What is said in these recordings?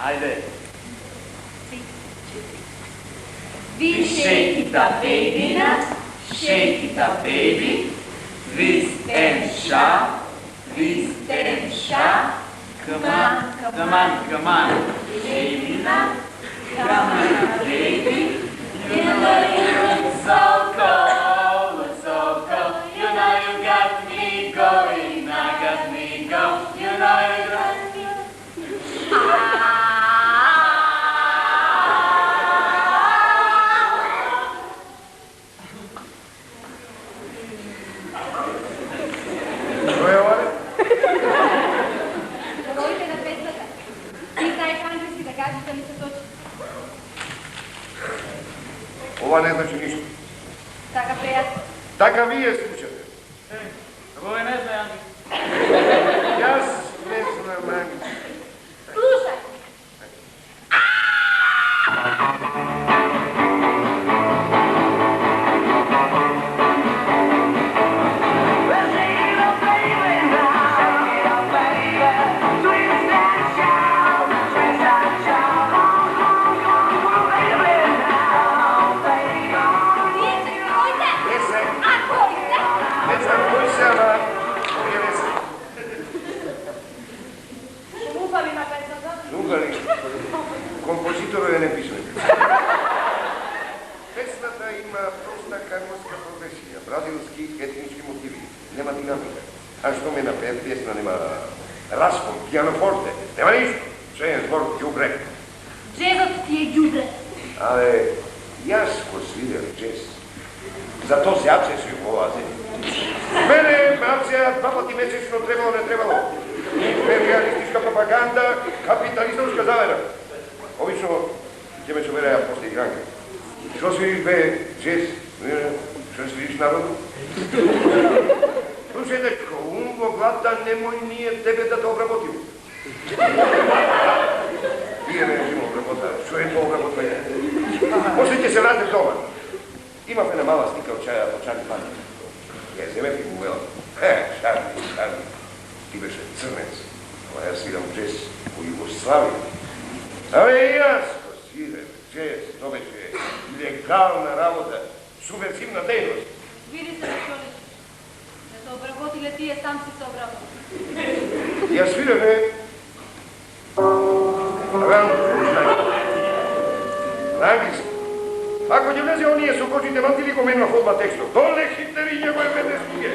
Haide! We shake it up, baby, shake it up, baby. Twist and shout, twist and shout. Come on, come on, come on, baby, come on, baby. You know you look so cold, so cold. You know you got me going, I got me going. You know you got me. Ова не значи ништо. Така пријатно. Така вие слушате. Кој не знае, Анги? Јас не знам, Анги. Слушај. Композиторот е неписмен. Песната има проста карманска прогресија, бразилски етнички мотиви, нема динамика. А што ме напее песна, нема распон, пианофорте, нема ништо. Се е збор ѓубре. Джезот ти е ѓубре. Але, јас го свидел джез. Зато се апсеси во ова земја. Мене апсеја 2 пати месечно требало, не требало. Империалистичка пропаганда, капиталистичка завера. Обично ќе ме собереја после игранка. Што свириш бе, джез? Што свириш народу? Слушај, дечко, ум во главата немој ние тебе да те обработим. Вие не можемо обработа. Што е тоа обработвање? После ќе се вратиш дома. Имав една мала слика од Чарли Панин. Ја земе фигурела. Чарли. Ти беше црнец. Ама јас свирам джез во Југославија. Абе и јас го свирам джез. То беше легална работа. Субверсивна дејност. Види се, Рачонич. Не се обработиле тие, сам си се обработил. Јас свираме. На англиски. Ако ќе влезе оние со кожите мантили, го менува фолба текстот. Доле хитериња го е мене стиге.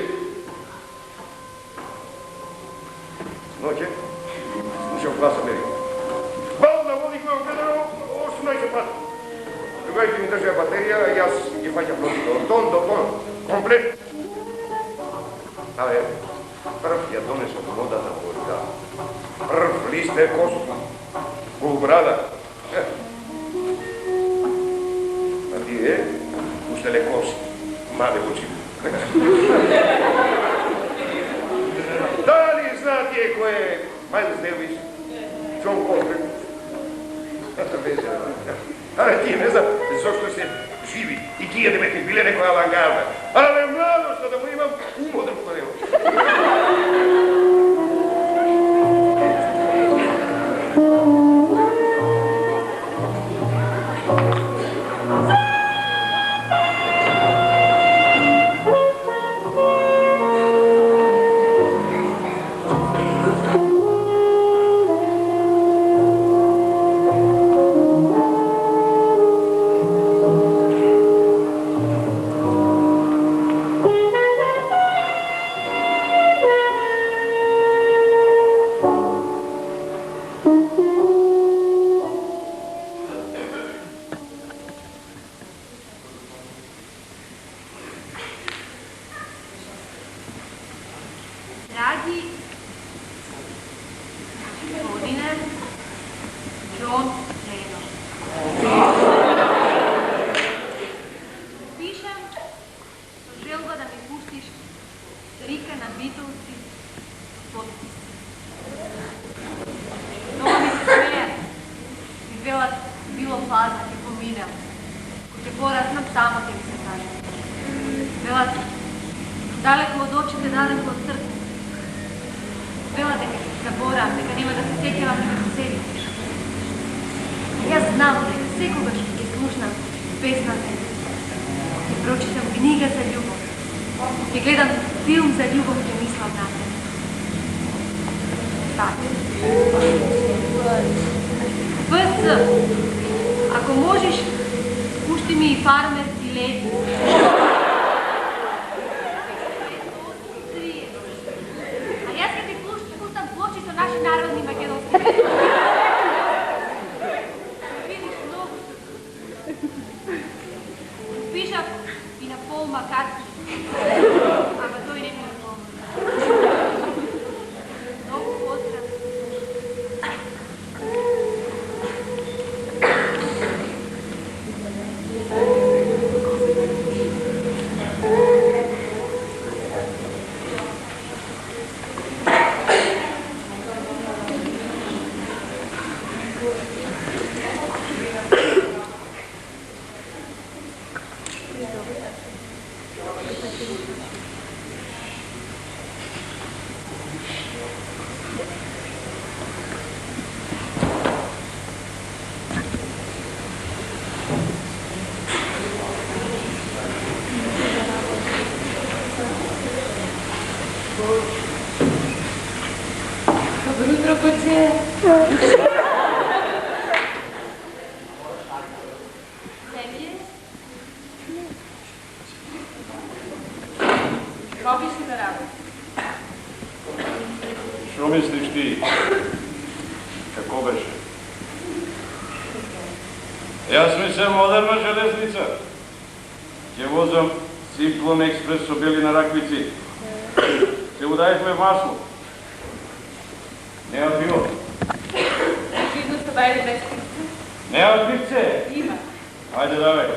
Ноќе, слушам глас Америка. Бална води која огледано 18 пати. Другајте ми држаја батерија, јас ги фаќам до тон, комплет. Але, прв ја донесов водата во река. Прв лист е косма. brada. A ti, ušte le kosi, male oči. Da li znate ko je Miles Davis? John Coltrane? Ali ti ne znam, zašto se živi i 2009. bile neko avangarda. Ali mlado što da mu imam umodrno korevo. Dragi gospodine John Lennon, pišem so želba, da mi pustiš Rike na Beatlesi potpis. Mnogo mi se smeje i vela bilo fazna ki pominjam, ko te poraz nam samo te mi se kaže. Vela daleko od očite, daleko od srca. Vela da ga zaboram, da ga nema da se sjetjavam nekako sebi. Jaz znam da vsekogaš je slušam pesma za ljubav. Ki pročitam knjiga za ljubav. Ki gledam film za ljubav, ki mislim na te. Tako. VS, ako možeš, pušti mi i Farmerski ledi. Naši narodni makedonski. Vidiš mnogo. Pišam i na Paul McCartney. Ама той не ми е помощ. Много поздрав. Добро утро, коце. Робиш ли да работа? Що мислиш ти? Како беше? Јас мислам модерна железница. Ќе возам Циклон експрес со бели на раквици. Ќе удајахме масло. Нема пиво. Видно сте бајде без пивце? Нема пивце? Има. Ајде давај.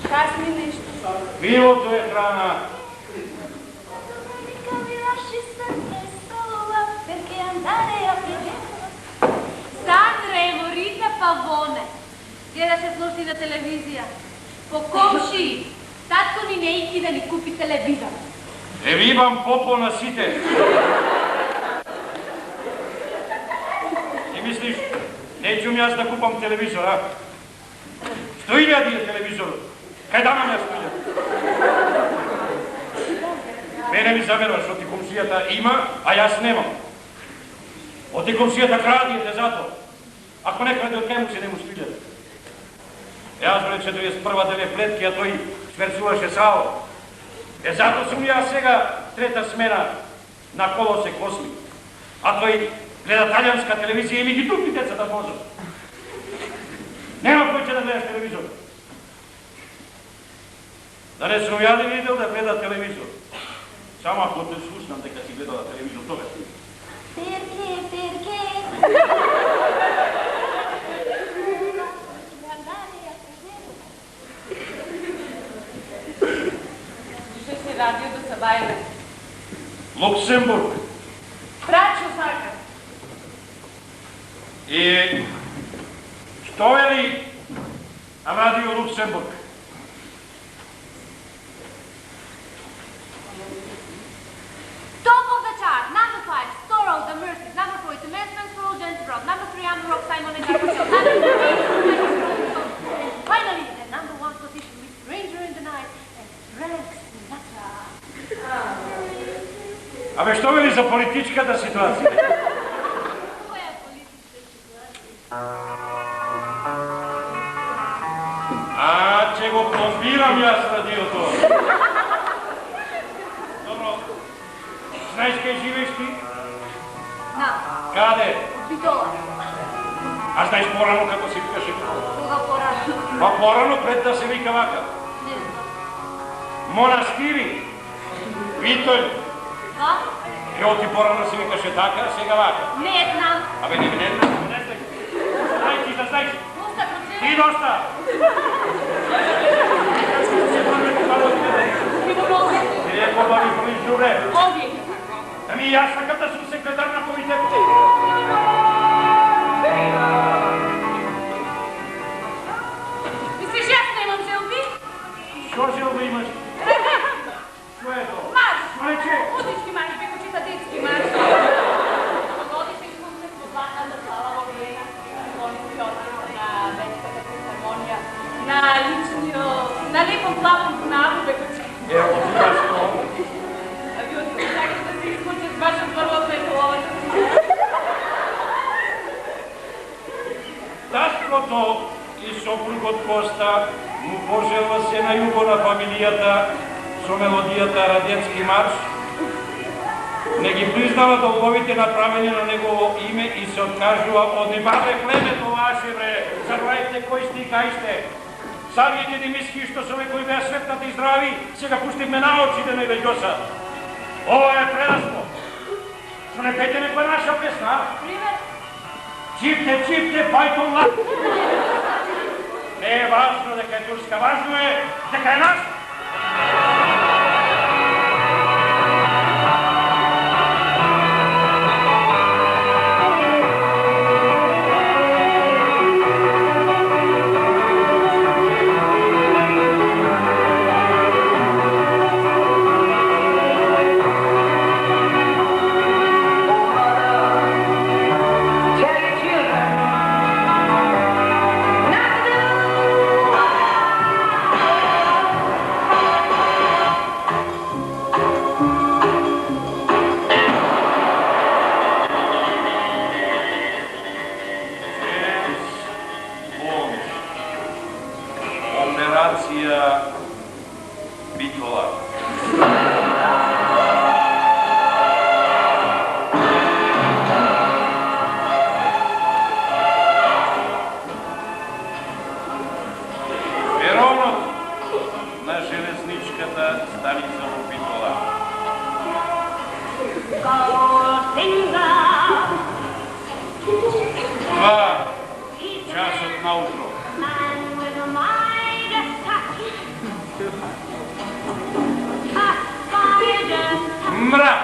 Шас ми нешто. Пивото е храна. Сандре, Рита Павоне. Гледаше с нощи на телевизија. По комши, татко ни не ики да ни купи телевизор. Евибам попо на сите. И мислиш, неćum јас да купам телевизор, а? 100.000 е телевизор. Кај да нам ја 100.000? Мене ми замерва, што ти комшијата има, а јас немам. Оти комшијата крадиете зато. Ако не краде од кај му се нему 100.000. Јас бре 41-та деве плетки, а тој шверцуваше сало. Зато сум јас сега трета смена на колосе Косми. А тој гледа талијанска телевизија и ми ги тупи деца да можат. Нема кој ќе да гледаш телевизор. Да не сум ја не видел да гледа телевизор. Само ако те слушнам дека си гледала телевизор, тогаш. Перке. Bajme. Luksemburg. Braćo Sarka. I što veli Radio Luksemburg? Top of the chart, number 5, Storrow, The Mercies, number 4, The Man's for Old Gentleman, number 3, Amber Rock, Simon and Garfunkel, number 2, and finally, the number 1 position with Stranger in the Night and Frank Sinatra. Абе, što veli za političkата ситуација? Koja politička situacija? А, ќе го прозбирам јас радиото. Добро. Знаеш кај живееш ти? Da, Каде? Bitola. А знаеш порано како се викаше? Koga porano? Па порано пред да се вика вака. Ne znam. Монастири. Витој. Da? Ево ти порано се викаше така, сега вака. Ne znam. Абе, не знаеш. Знај ти да знаеш. Dosta procena. Ти доста. Krivonoga. Ти е побави помиш добре. Ovdje. Ами јас сакам да сум секретар на комитетот. Misliš ja snimam selfie? Што желба имаш? Што е тоа? Marš. Рече. Muzički marš, preko čita detski marš. Godišnji koncert pozvana za Slava Vijena, Simfonijski orkestar na Večkata filharmonija, na lijepom plavom bunaru, preko čita. Ево ти јас тоа. A ljudi, čekaj da se iskuće s vašom prvotnom ekolovom. Таткото и сопругот Коста му пожелва се најубо на фамилијата со мелодијата Радецки марш. Не ги признава долговите направени на негово име и се откажува од небаве племето ваше, бре. Забравите кој сте и кај сте. Самите ни миски што со кои беа светнати и здрави, сега пуштивме на очи да не веѓоса. Ова е предаство. Што не пеете некоја наша песна? Primjer? Чипте, пајто млад. Не е важно дека е турска, важно е дека е наш. Операција Битола. Перонот на железничката станица во Битола. Два часот наутро. Мрак!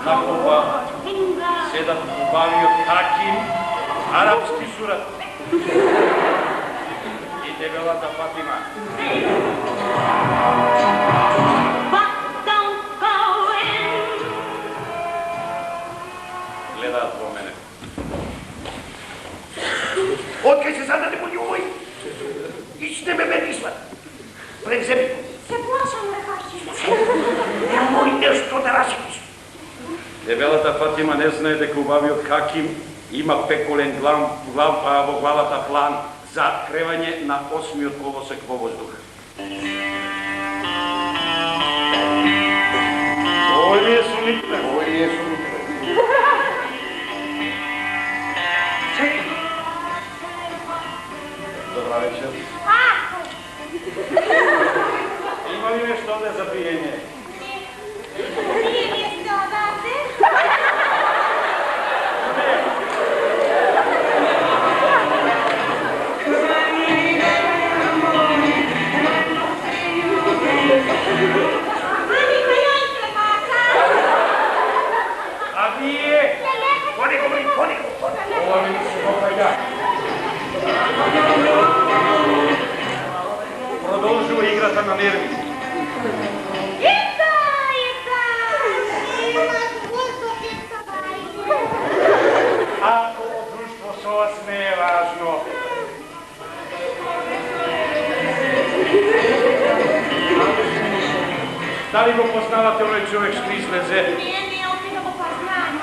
Такова седат убавиот Хаким, арапски сурат и дебелата Фатима. Гледаат во мене. Откај се зададе по њој? Ичте ме мислат. Превземи. Se plašam da kašćim. Немој нешто да рашиш. Дебелата Фатима не знае дека убавиот Хаким има пеколен во главата план за кревање на 8-миот колосек во воздух. Овој е сумитне. Овој е сумитне. Добра вечер. Има ли нешто овде за пиење? Nije mjesto odavde. вие! Понеко, понеко! Ова ми се допаѓа. Продолжува играта на нерви. Ако друштво со вас не е важно. Дали го познавате овој човек што излезе? Не опитам го познание.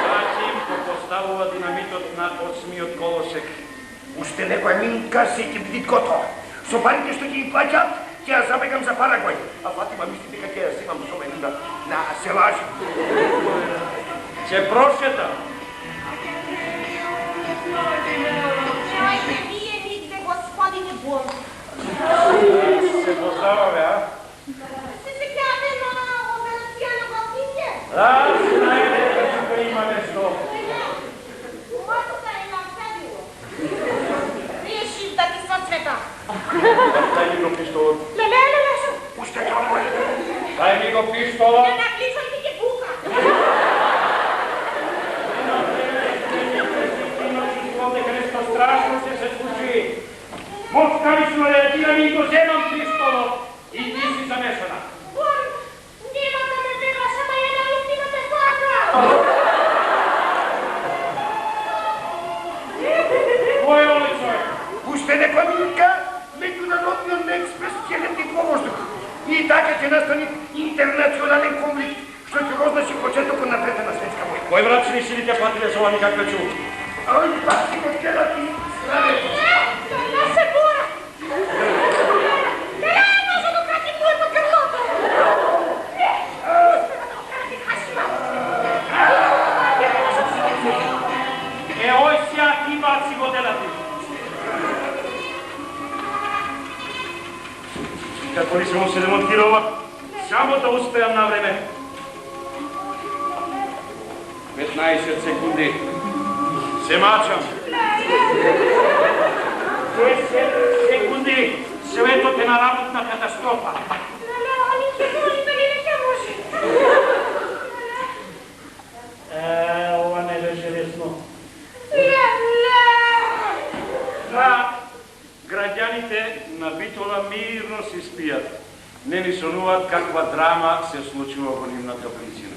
Значи го поставува динамитот на 8-миот колосек. Уште некоја минутка се ќе биде готов. Со парите што ќе ги плаќат, ќе ја забегам за Парагвај. А Фатима мисли дека ќе ја земам со мене на селажи. Ќе прошета. Немајте вие нигде, господине Бог. Се поздраваме, а? Се сеќавате на операција на Галкинке? Да, знаете дека тука има нешто. Моето е на седило. Решив да ти соцвета. Дај ми го пистолот. Леле, Пуштете одвој. Дај ми го пистолот. не накличам ти ќе бука. Дека нешто страшно ќе се случи. Москалично реагирам и го земам пистолот. И ти си замешана. Бон, нема да ме бегаш, ама ја наистина те сакам. Кој е овој човек? Уште некоја минутка, меѓународниот експрес ќе лети по воздух. И така ќе настани интернационален конфликт, што ќе го означи почетокот на Трета светска војна. Кој врачни сили те платиле за ова никакве чу? Ај, пати го келати, страве. Не се бора. Не може да крати моето грлото. Не, да крати хашма. Ој сега ти баци го делати. Како ли се му се демонтирала, само да успеам на време. 15 секунди. Се мачам. 10 секунди. Светот е на работна катастрофа. Али ќе успели, не ќе може. Ова не беше лесно. Да, граѓаните на Битола мирно си спијат. Не ни сонуваат каква драма се случува во нивната близина.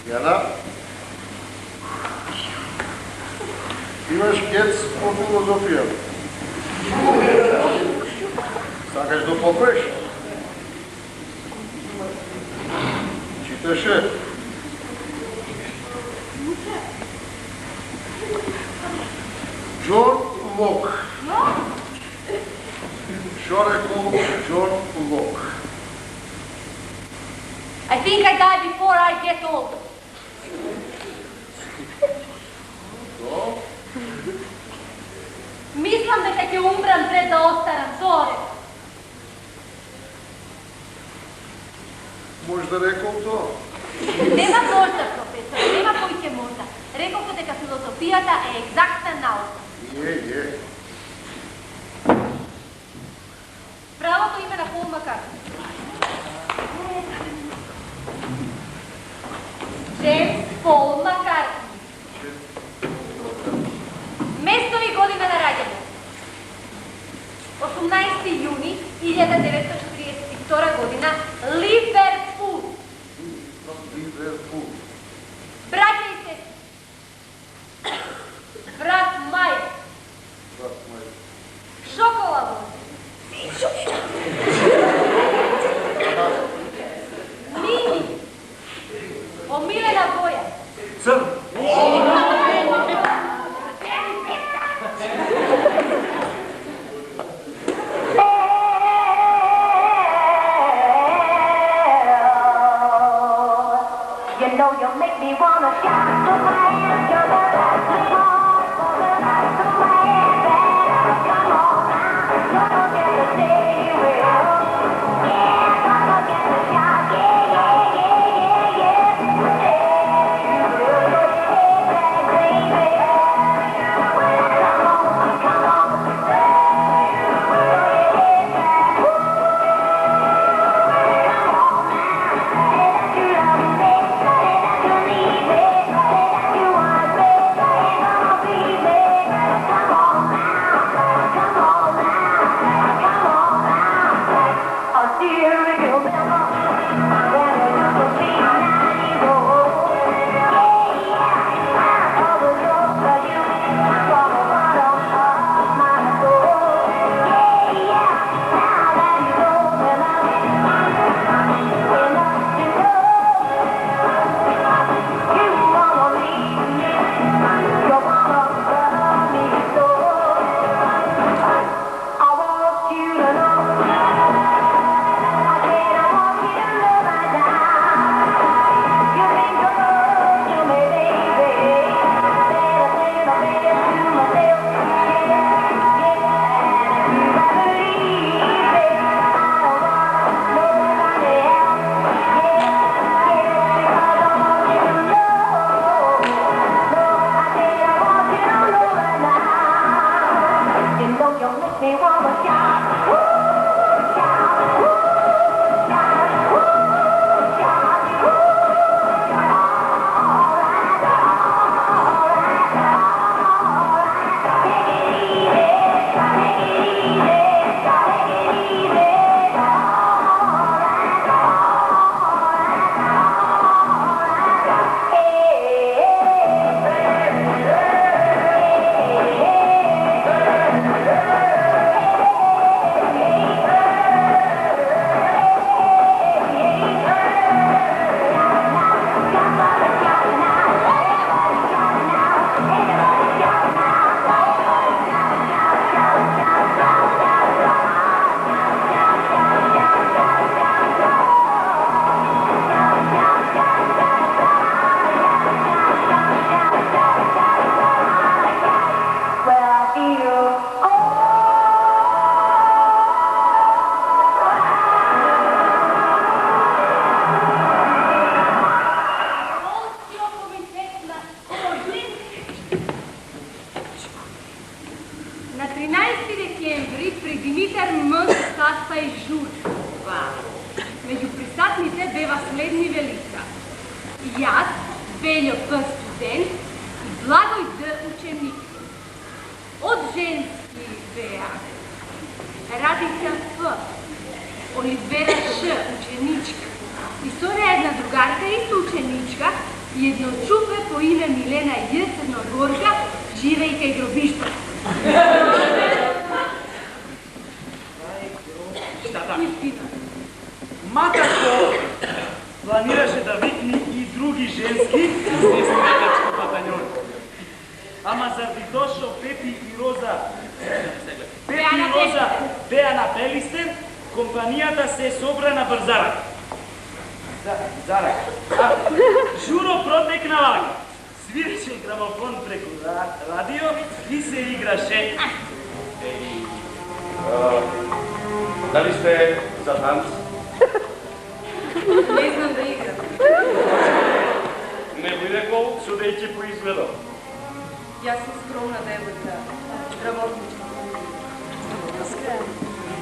Јана, имаш кец по филозофија. Сакаш да попреш? Читаше? Джон Лок. Што рекол Джон Лок? I think I die before I get old. Мислам дека ќе умрам пред да остарам, зоре. Можда рекол тоа? Нема можда, професор, нема кој ќе можда. Реколте дека филозофијата е екзактна наука. Е. Правото име на Пол Маккартни. Джеймс Пол Маккартни. Место и година на раѓање. 18 јуни 1940 Втора година Ливерпул. Ливерпул. Браќа и сестри. Брат Мај. Брат Мај. Шоколадо. Мини. Омилена боја. Црн. You know you make me wanna shout to my hands, you're the best of all, for the night to play better. Come on now, don't forget to say you will. Yeah, don't forget to shout, yeah, yeah, yeah, yeah, yeah. Say you will, hey, baby. Come on, say you will, hey, baby. Come on now, say that you love me. На 13 декември при Димитар М се састаи журба. Меѓу присатните бева следниве лица. Јас, Вељо П. студент и Благој Д. ученик. Од женски беа Радица П. Оливера Ш. ученичка. И Сорја една другарка исто ученичка и едно чупе по име Милена Ј. Црногорка, живеј кај гробиштето. Матако планираше да викни и други женски естетички батальони. Ама заради дошо Пепи и Роза беа на Белистен, компанијата се собра на Брзарак. Журо протекна лаги. Свирче грамофон преку радио и се играше. Дали сте за танц? Не знам да играм. Не би рекол, судејќи по изгледот. Јас сум скромна девојка, работничка.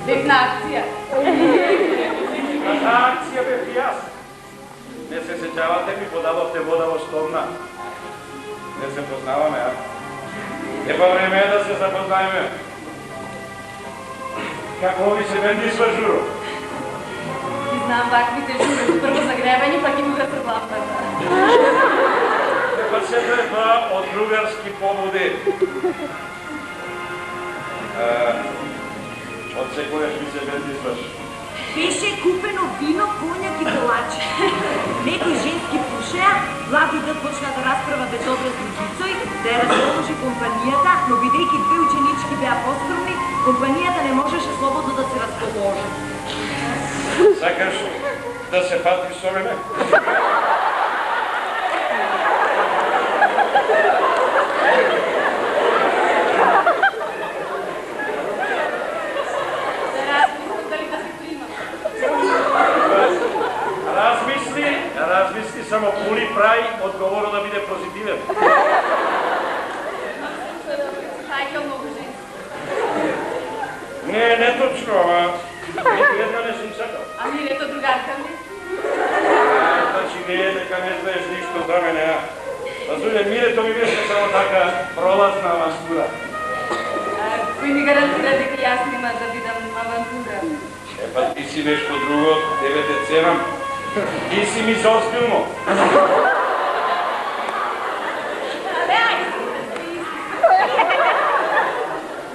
Бев на акција. На акција бев и јас. Не се сеќавате, ми подадовте вода во Штомна. Не се познаваме, а? Епа време е да се запознаеме. Како ви се бенди Журо? Знам ваквите жури, прво загревање, па ги угасе лампата. Па се треба од другарски побуди. Од секојаш ми се бездисваш. Беше купено вино, коњак и колачи. Некои женски пушеа, владикот почна да расправа добро с другицој, да ја расположи компанијата, но бидејќи две ученички беа поскромни, компанијата не можеше слободно да се расположи. Сакаш да се патиш со мене? Размисли, само пули прај, одговорот да биде позитивен. Тајка многу женски. Не точно, ама една не сум сакал. А Мирето другарка ми? Значи не е дека не знаеш ништо за мене, а? Разумем, Мирето ми беше само така пролазна авантура. Кој ми гарантира дека јас нема да бидам авантура? Па ти си нешто друго, тебе те ценам. Ти си ми заозбилно.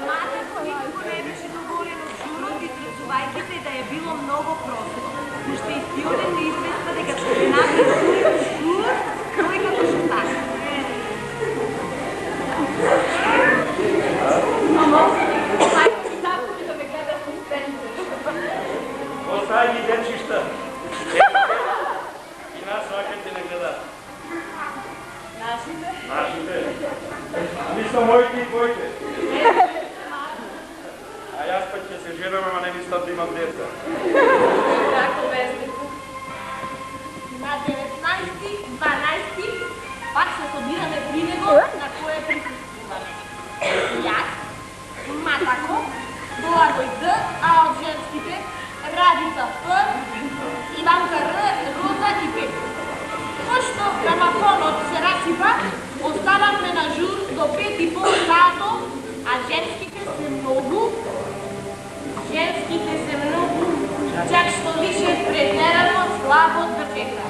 Матето никако не беше доволен од журот, изразувајќи се да е било многу просечно. Уште и стиоден не известува дека царината е жур, кој како шуташ. Мамо, тајка ми да ме гледаш на сцените. Остави ги денчишта. И нас ваките не гледа. Нашите? Нашите. Мисло моите и твоите. А јас пак ќе се женам, ама не мислам да имам деца. Како вестнику? На 19.12. пак се собираме при него, на кое присуствуваме. Јас, Матако, Благој Д, а од женските Радица Ф, Иванка Р, Роза и Петко. Пошто грамафонот се расипа, останавме на жур до 5,5 сато, а женските се многу, чак што више претерано слабо држека.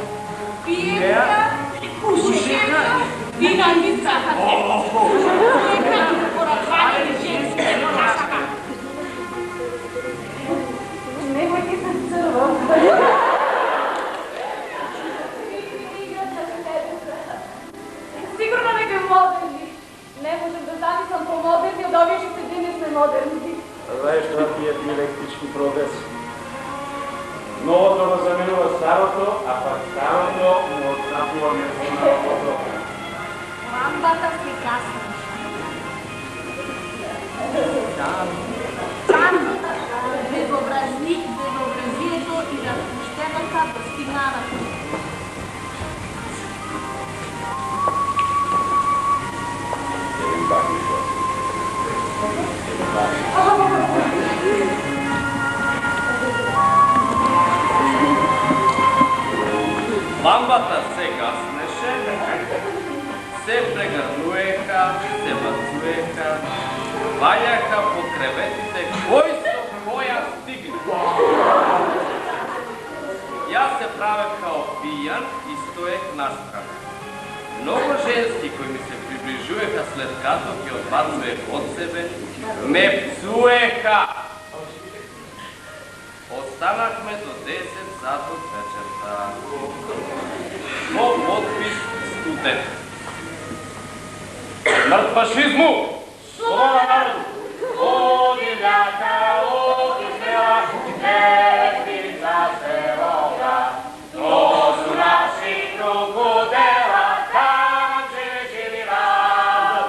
Пијеха, пушеха, вина ни сахате. Нека ни порачани женските кашака. Немој ти се црва. Сигурно некој модерни. Не можем да замислам по-модерни од овие што се денес не модерни. Знаеш тоа тие диалектички процеси. Новото го заменува старото, а пак старото му отстапува новото. Ламбата се гасна. Безобразието и разпуштената достигнаа на Ламбата се гаснеше, се прегрнуеха, се бацуеха, вајаха по креветите кој со која стигне. Јас се правев као пијан и стоех настрана. Многу женски кои ми се приближуваха след като ги одбацуех од себе, ме пцуеха. Останахме до 10 сат од вечерта. По подпис студент. Над фашизму! Слова народу! О, девјака, о, киснела, летвица се рога, то су наши крокодела, там живи рад.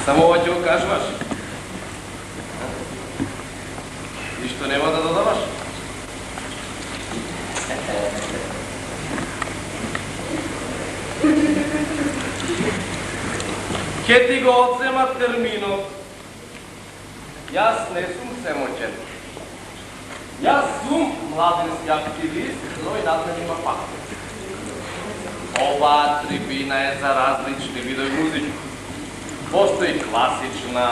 Само ова ќе го кажуваш? Ништо нема да додаваш? Ке ти го одземат терминот. Јас не сум семоќен. Јас сум младински активист, но и над мене има факт. Оваа трибина е за различни видови музика. Постои класична,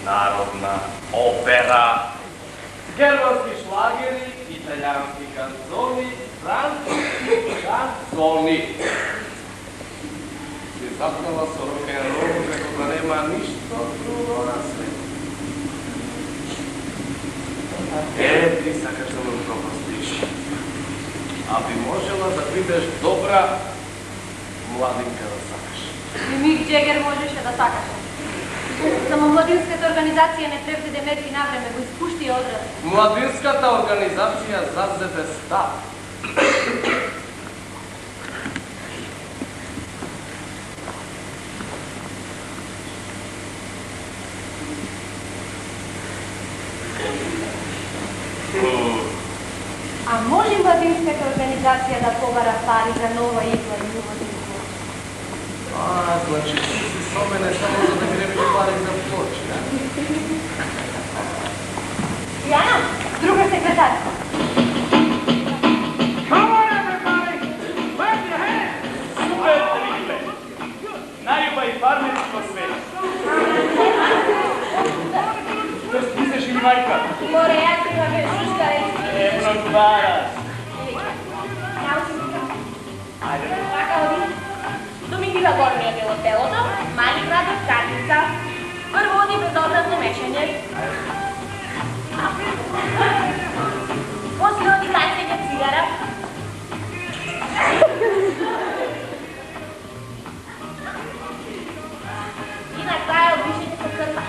народна, опера, германски шлагери, италијански канзони, француски канзони. Се запнала со рок-н-рол, како да нема ништо друго на свет. Ти сакаш да ме пропастиш. А би можела да бидеш добра младинка да сакаш. И Мик Джегер можеше да сакаше. Само младинската организација не предвиде мерки на време, го испушти одраз. Младинската организација зазеде став. А може младинската организација да побара пари за нова игла и нова игла? Значи ти си со мене само за да гребиш пари за плочи, да? Јана, друга секретарка. Come on, everybody! Clap your hands! Супер да видите! Најубави фармерски во свет. Што списаш или мајка? Море, јас има бе шушка реći. Много бараш. Ајде. Така оди. Домитива Гормија било телото, Мали Градов Катица. Прво оди безобразно мешање. После оди кајсење цигара. И на крај обишење со крпа.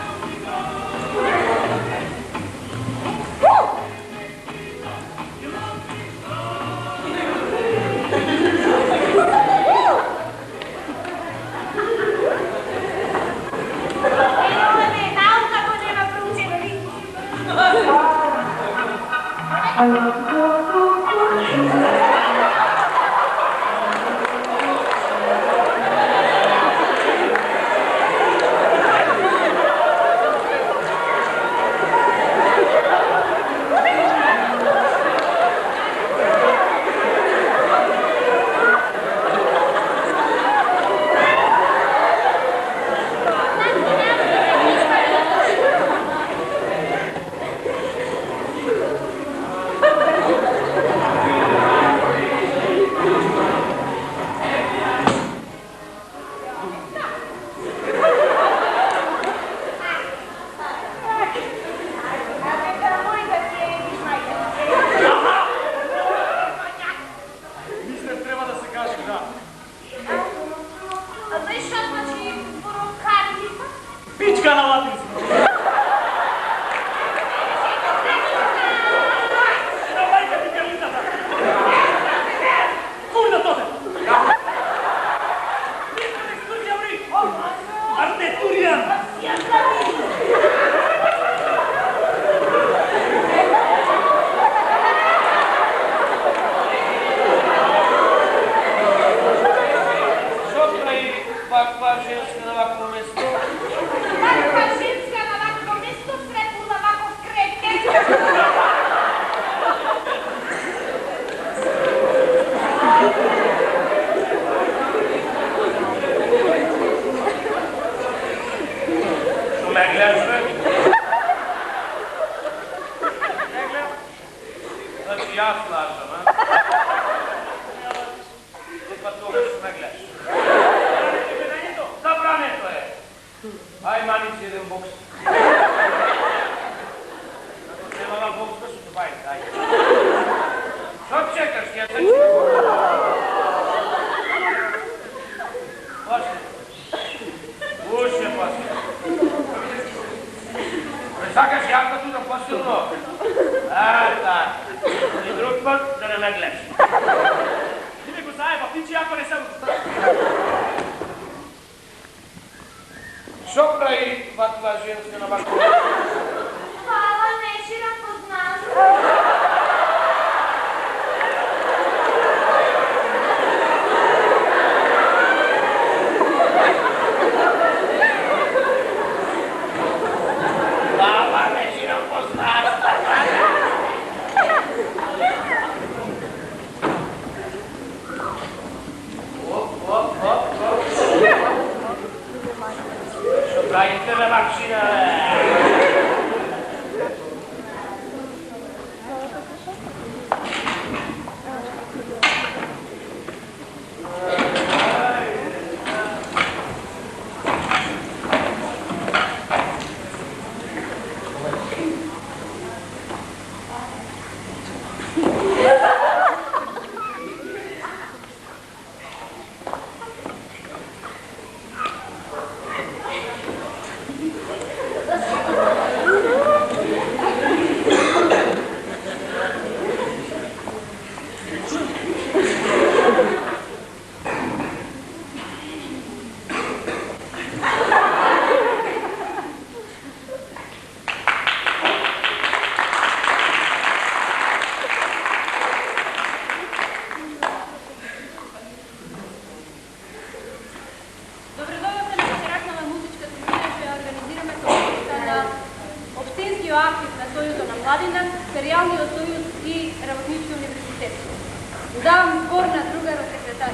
zborna drugaro sekretar.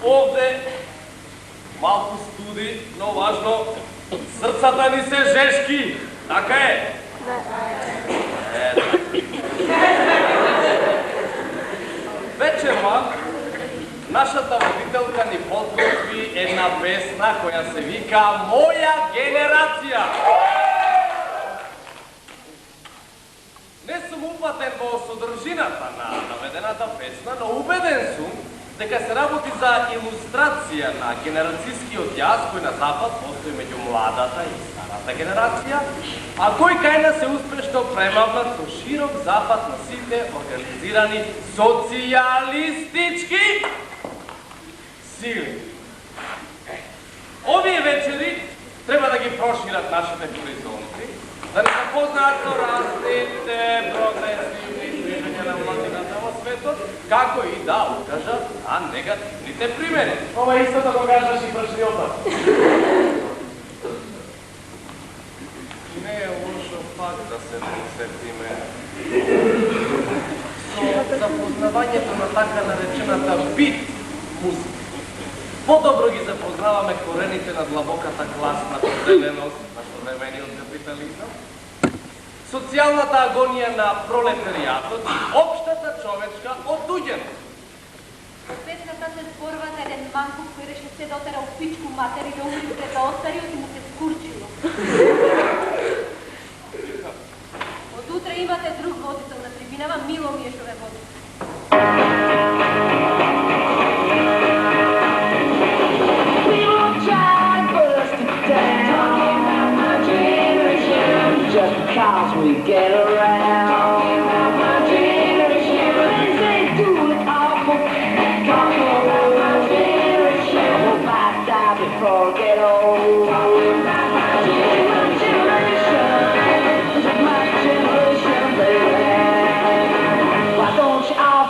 Ovde малку студи, но важно, срцата ни се жешки, така е? Вечерва нашата водителка ни подготви една песна која се вика Моја генерација. Не сум упатен во содржината на наведената песна, но убеден сум дека се работи за илустрација на генерацијскиот јаз кој на запад постои меѓу младата и старата генерација, а кој кај нас е успешно премавнат со широк запад на сите организирани социјалистички сили. Овие вечери треба да ги прошират нашите хоризонти, да не запознаат со разните прогресивни движења на младината во светот, како и да укажат на негативните примери. Ова истото го кажаш и прашниотот. Не е лошо пак да се посетиме со запознавањето на така наречената бит музика. По-добро ги запознаваме корените на длабоката класна поделеност на современиот капитализам, социјалната агонија на пролетаријатот и општата човечка отуѓеност. Песната се зборува за еден манков кој реше се дотера у пичку матери да умри пред остариот и му се скурчило. Од утре имате друг водител на трибинава, Мило Миешове водител. Just because we get around. Talking about my generation, they do it awful. Talking about my generation, hope I die before I get old. Talking about my generation, baby. Why don't you all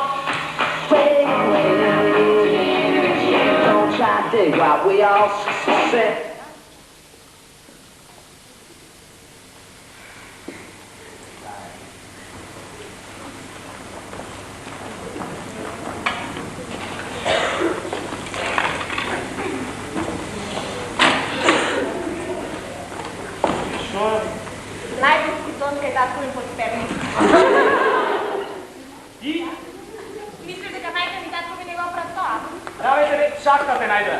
fade away? Don't try to dig while we all sit. Најдовски сон кај татко им подспевни. И? Мислиш дека мајка ми татко ми не го прав тоа? Давајте ме шахтате најде.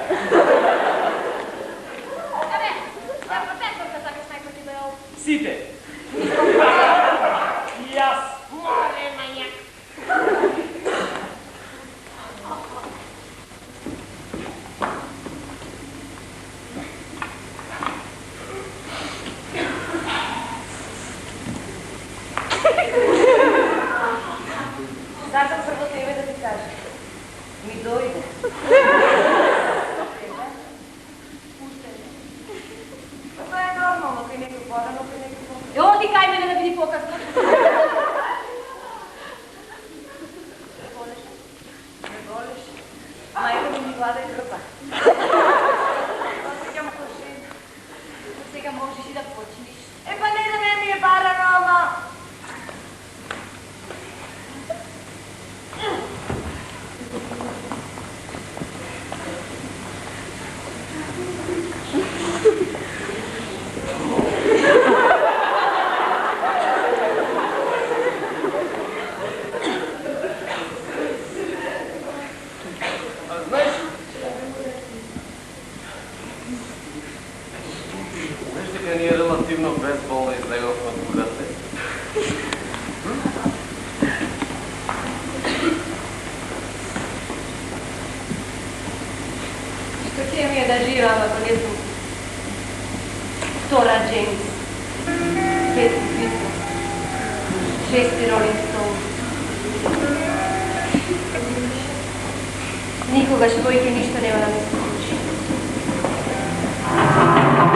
Абе, ја професорка сакаш најко ти бео. Сите. И јас. Море, мањак. Сакам прво тебе да ти кажа. Ми дојде. Тоа е нормално, кај некој порано, кај некој порано. Оди кај мене да биди покасно. Не голеш. Мајка ми глада и крпа. Осеќам кошина. Сега можеш и да почнеш. Па не да не ми е барано, ама... Знаеш дека ние релативно безболно излеговме од кугате? Што ќе ми е да живеам ако не сум втора Джеймс, пети Битл, шести Ролинг Стоун. Никогаш повеќе ништо нема да ми се случи. Thank you.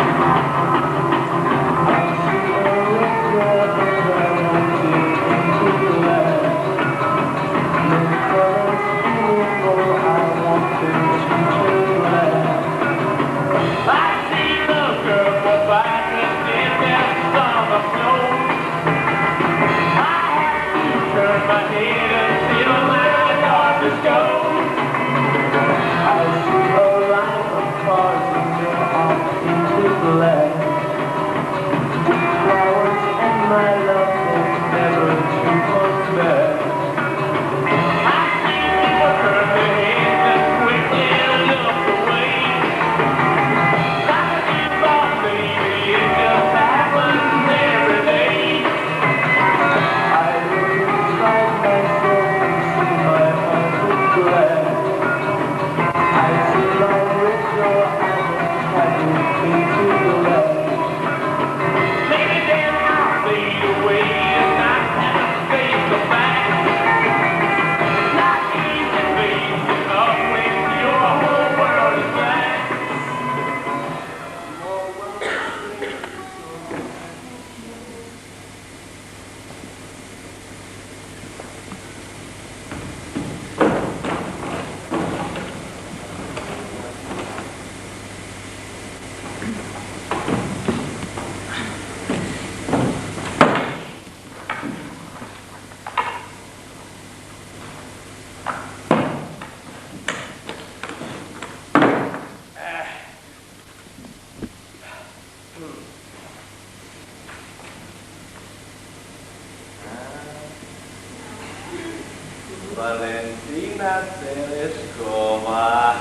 Валентина Телешкова.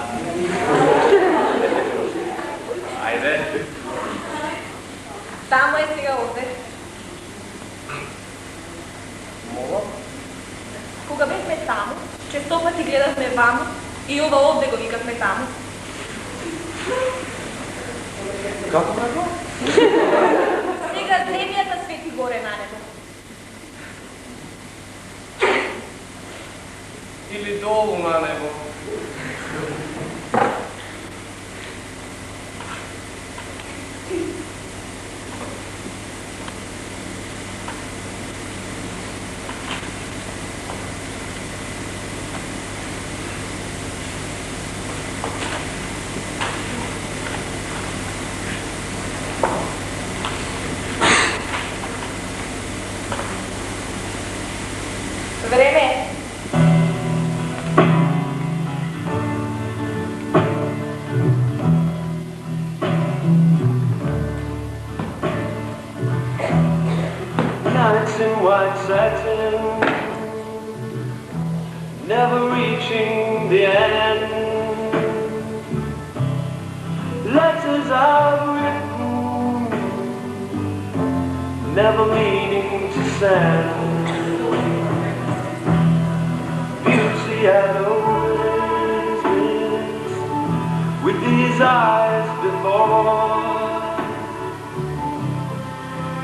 Айде. Тамо е сега овде. Мола? Кога бехме таму, често пати гледахме ваму и ова овде го викавме таму. Како брако? Сега земјата свети горе на небо. Или долу на небо? Време е. Nights in white satin, never reaching the end. Letters I've written, never meaning to send. Beauty I'd always missed with these eyes before.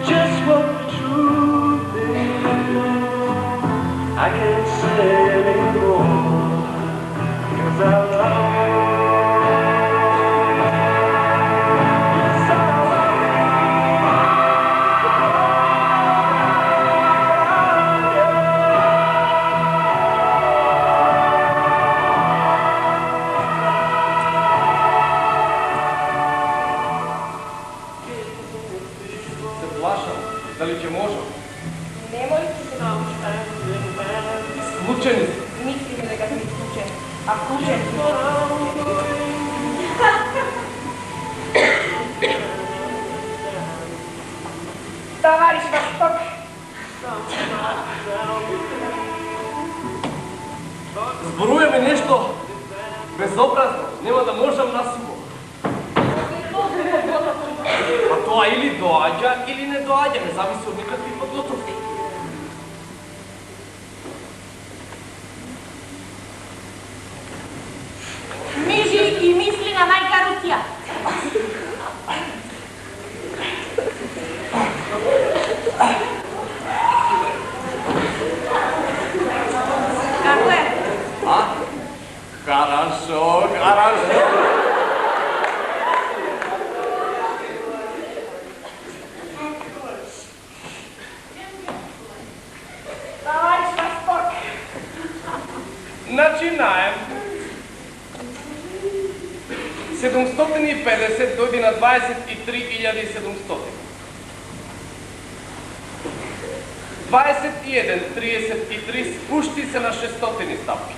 Just what the truth is, I can't say anymore, 'cause I love you. Yes, I love Се плашам. Дали ќе можам? Немој да се научиш. Исклучени си. Мислиме дека сме исклучени. А вклучени сме. Товариш Восток. Зборуваме нешто безобразно. Нема да можам насуво. А тоа или доаѓа, или не доаѓа. Не зависи од никакви подготовки. Мижи и мисли на мајка Русија. Како е? А? Хорошо, хорошо. Товариш Восток. Начинаем. 750 дојде на 23.700. 21.33 спушти се на 600 стапки.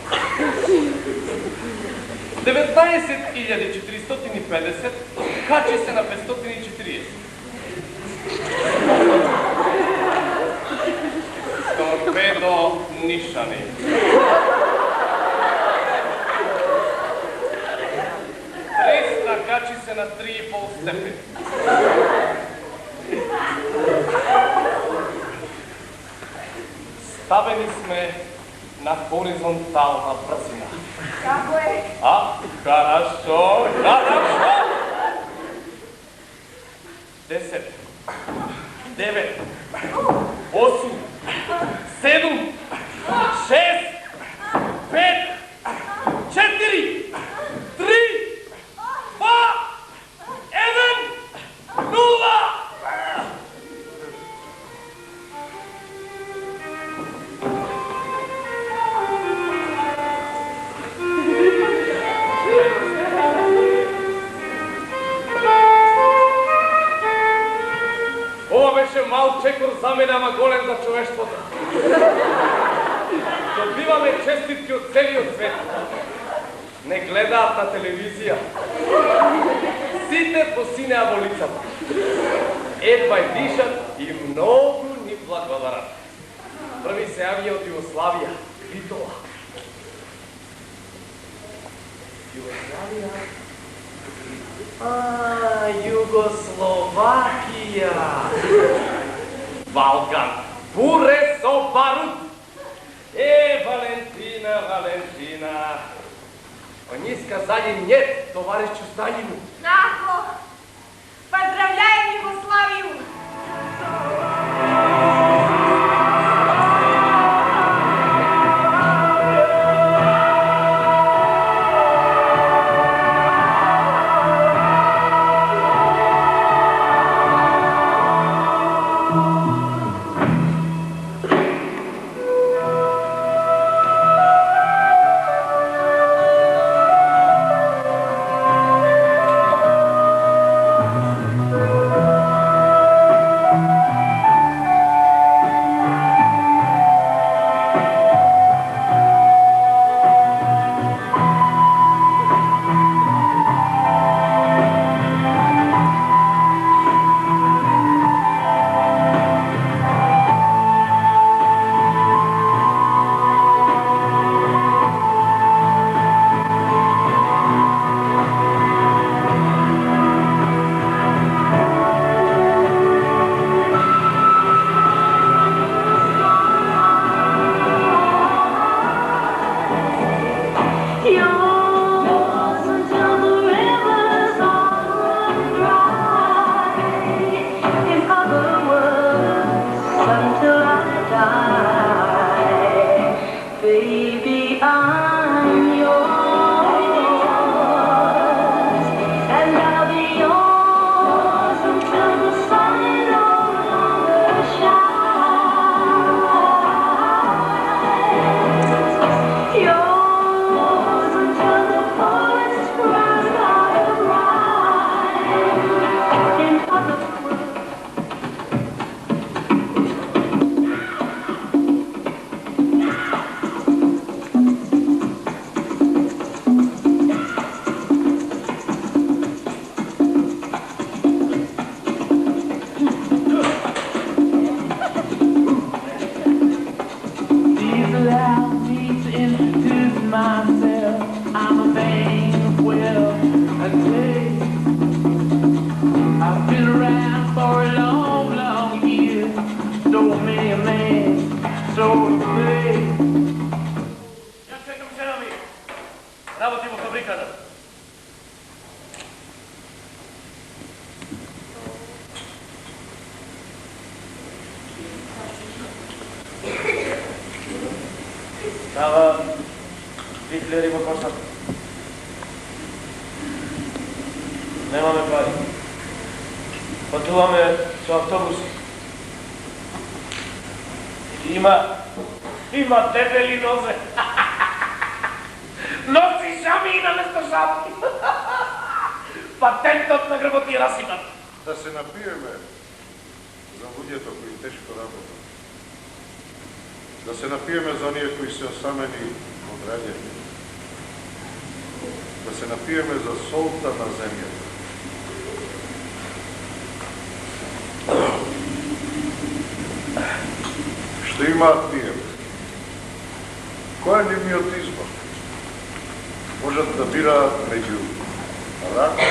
19.450 качи се на 540. Торпедо нишани. 300 качи се на 3,5 степени. Ставени сме на хоризонтална брзина. Како е? А, хорошо, хорошо. 10, 9, 8, 7, 6, 5, 4, 3, 2, 1, 0. Ова беше мал чекор за мене, ама голем за човештвото. Добиваме честитки од целиот свет. Не гледаат на телевизија. Сите посинеа во лицата. Едва дишат и многу ни благодарат. Први се јавија од Југославија, Квитола. Югословакия. Балкан. Буре со барут. Валентина, Валентина. Они сказали нет товарищу Сталину. Нахо! Поздравляем Югославию! Става Хитлер има коса. Немаме пари. Пътуваме со автобуси. Има дебели нозе. Носи шами и наместо шапки. Патентот на гръботи разсипат. Да се напиеме за луѓето кои тешко работат. Да се напиеме за оние кои се осамени од раѓање. Да се напиеме за солта на земјата. Што имаат тие? Кој е нивниот избор? Можат да бираат меѓу рак и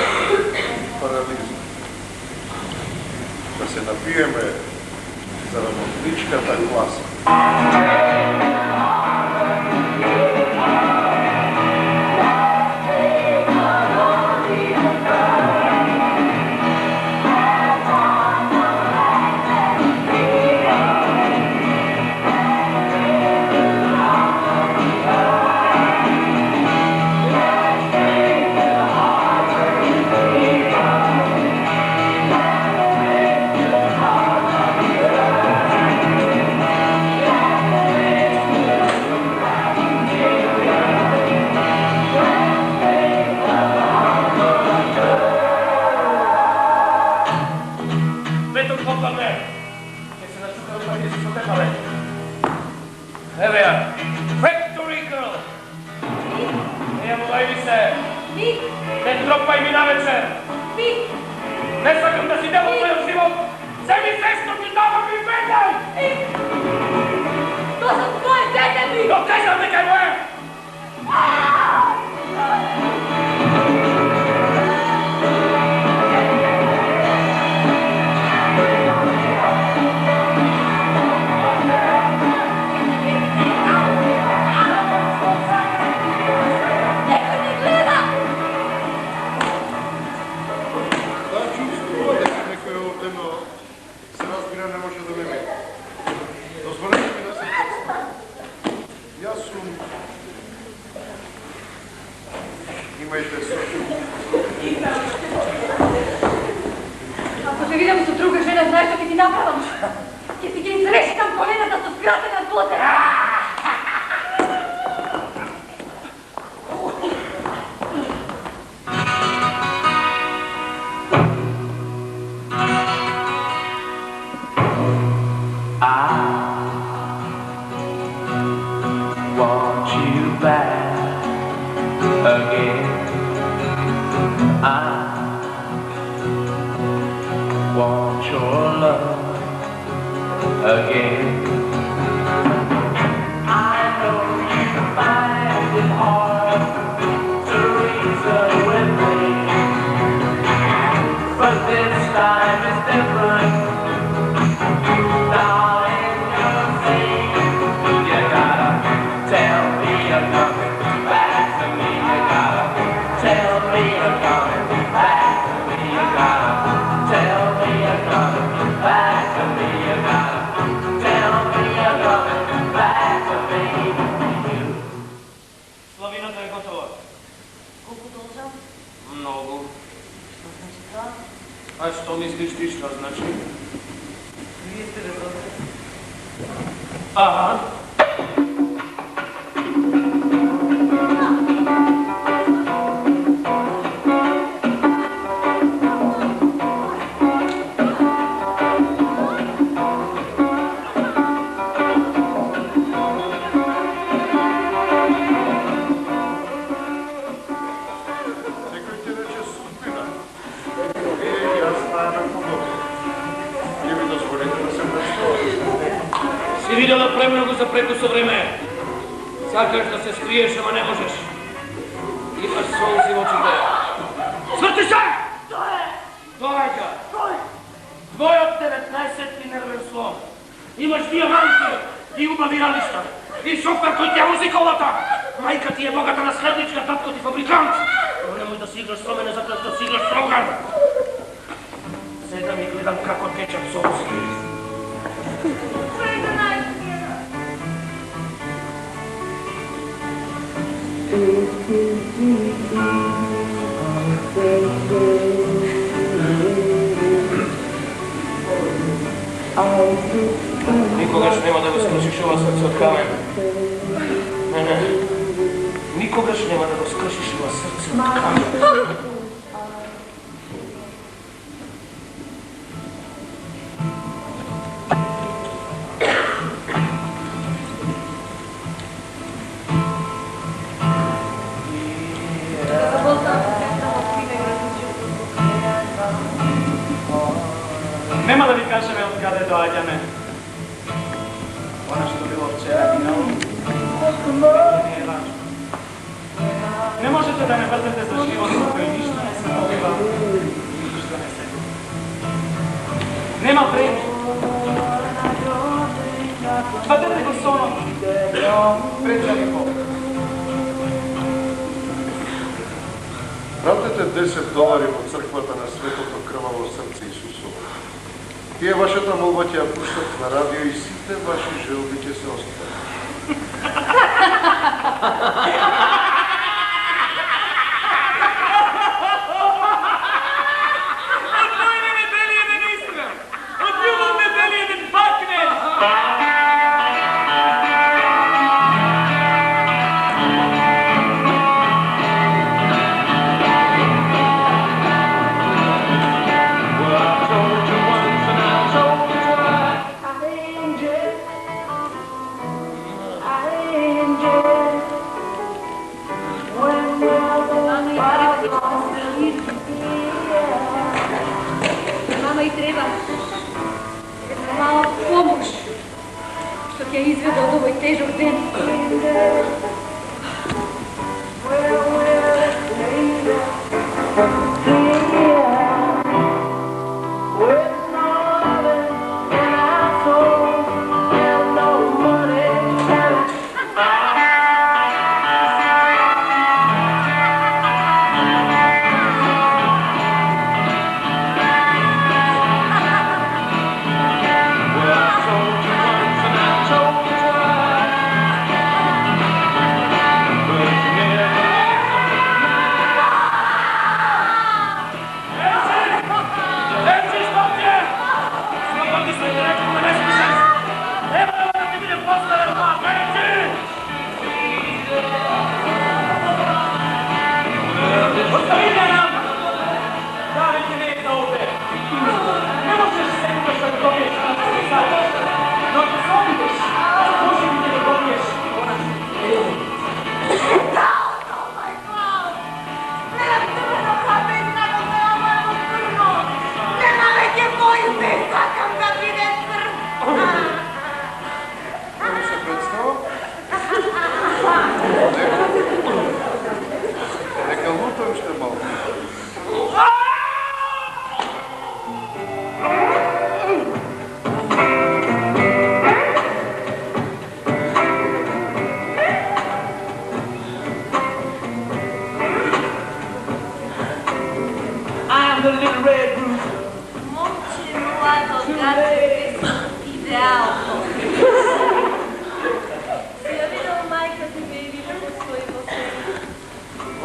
парализм. Да се напиеме за работничката класа. Еве ја, Factory Girl! Еја молај ви се! Не тропај ми навечер! Не сакам да си дел од мојот живот! Земи се што ти давам и бегај! То са твоje дете ми! Но кажам дека е моје! Imajte srcu. Ako se vidimo sa druga žena, znaš što će ti napravam? Će ti izrešitam kolena da su skratena od vode. Want you back again. I want your love again. I know you find it hard to reason with me, but this time is different. Darling, you'll see. You gotta tell me you're coming back to me. You gotta tell me you're coming back to me. You gotta tell me you're coming back to me. You gotta tell me you're coming back to me. Славината е готова. Колко дължа? Много. Що значи това? А що мислиш ти, що значи? Вие сте разбрали. Ага. Некой ти рече судбина. Вие и аз знаеме подобно. Не ми дозволите да се представя. Си видела премного за прекусо време. Сакаш да се скриеш, ама не можеш. Имаш солзи в очите. Свърти се! Дојаѓа! Твојот 19-ти нервен слом. Имаш диаманти и убави ралишта. И шофер кој ти ја вози колата. Мајка ти е богата наследничка, татко ти фабрикант. Но немој да си играш со мене, затоа што си играш со оган. Седам и гледам како течат солзи. Никогаш нема да го скршиш ова срце од камен. Не. Никогаш нема да го скршиш ова срце од камен. Нема да ви кажеме од каде доаѓаме. Она што било вчера минало, не е важно. Не можете да ме вртете за живот во кој ништо не се добива и ништо не се губи. Нема време. Вадете го сонот. Преđа ми Бог. Пратете $10 во црквата на Светото крваво срце Исусово. Тие вашата молба ќе ја пуштат на радио и сите ваши желби ќе се остварат. Од моје не дели еден искрен. Од љубов не дели еден бакнен. Мама и треба една мала помош, што ќе изведе од овој тежок ден.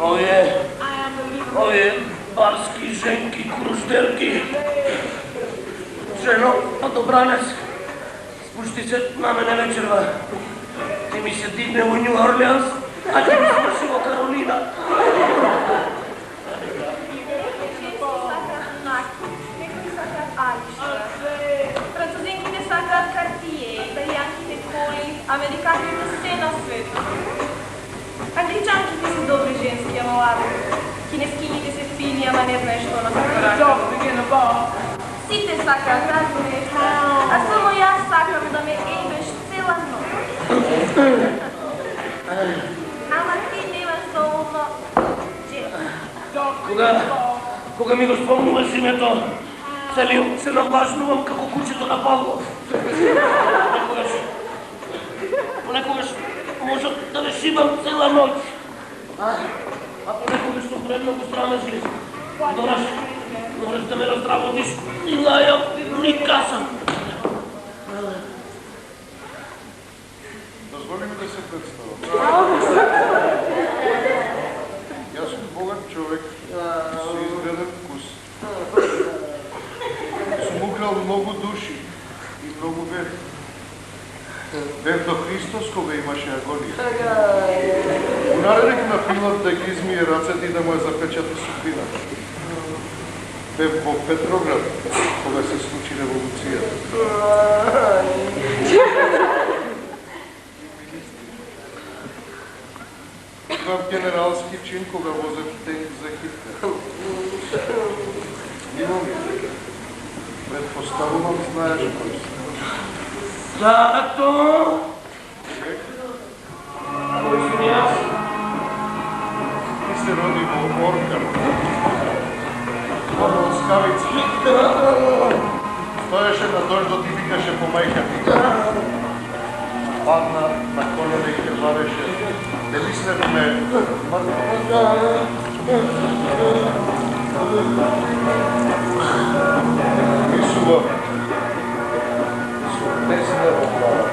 Oje barski, ženki, krušterki. Ženo, na dobranac. Spušti se na mene večerva. Ti mi se digne u New Orleans, a ti mi svršimo Karolina. Francuzinki ne sakrat Cartier, italijanki nikoli, Amerikanki ne vse na svetu. Angličanki ti su dobri ženski, a mladi. Kineskinji ti se fini, ama ne znaš što na korak. Svi te sakrat, razumiješ? A samo ja sakram da me ejbeš cela noć. Ama ti nemaš dovoljno džeta. Кога ми го спомнуваш името, се наплашнувам како кучето на Павлов. Понекогаш може да ме шибам цела ноќ. А понекогаш сум премногу срамежлив. Мораш да ме разработиш и лајам ни касам. Дозволи ми да се представам. Јас сум богат човек со изграден вкус. Сум украл многу души и многу вери. Бев до Христос кога имаше агонија. Унаредих на Пилат да ги измие рацете и да му ја запечати судбината. Бев во Петроград кога се случи револуцијата. Имам генералски чин кога возев тенк за Хитлер. Имам предпоставувам, знаеш кој сум. Тато! Кој сум јас? Ти се роди во Оркан. Во Скавица. Стоеше на дождот и викаше по мајка ти. Падна на колене и крвареше. Делиснето ме Исува со деснево глава.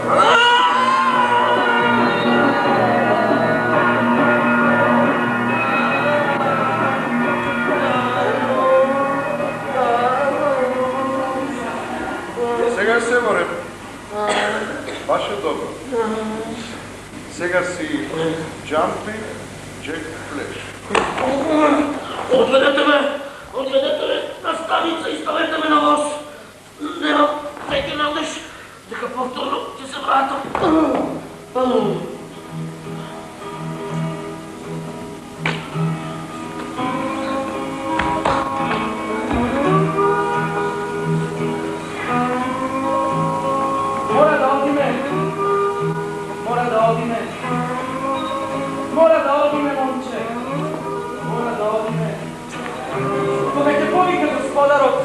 Сега се море. Баше добро. Сега си Джампи Джек Флеш. Одведете ме на станица и ставете ме на воз. Немам веќе надеж дека повторно ќе се вратам. Mora da odime, momče. Mora da odime. Kога ќе повика господарот,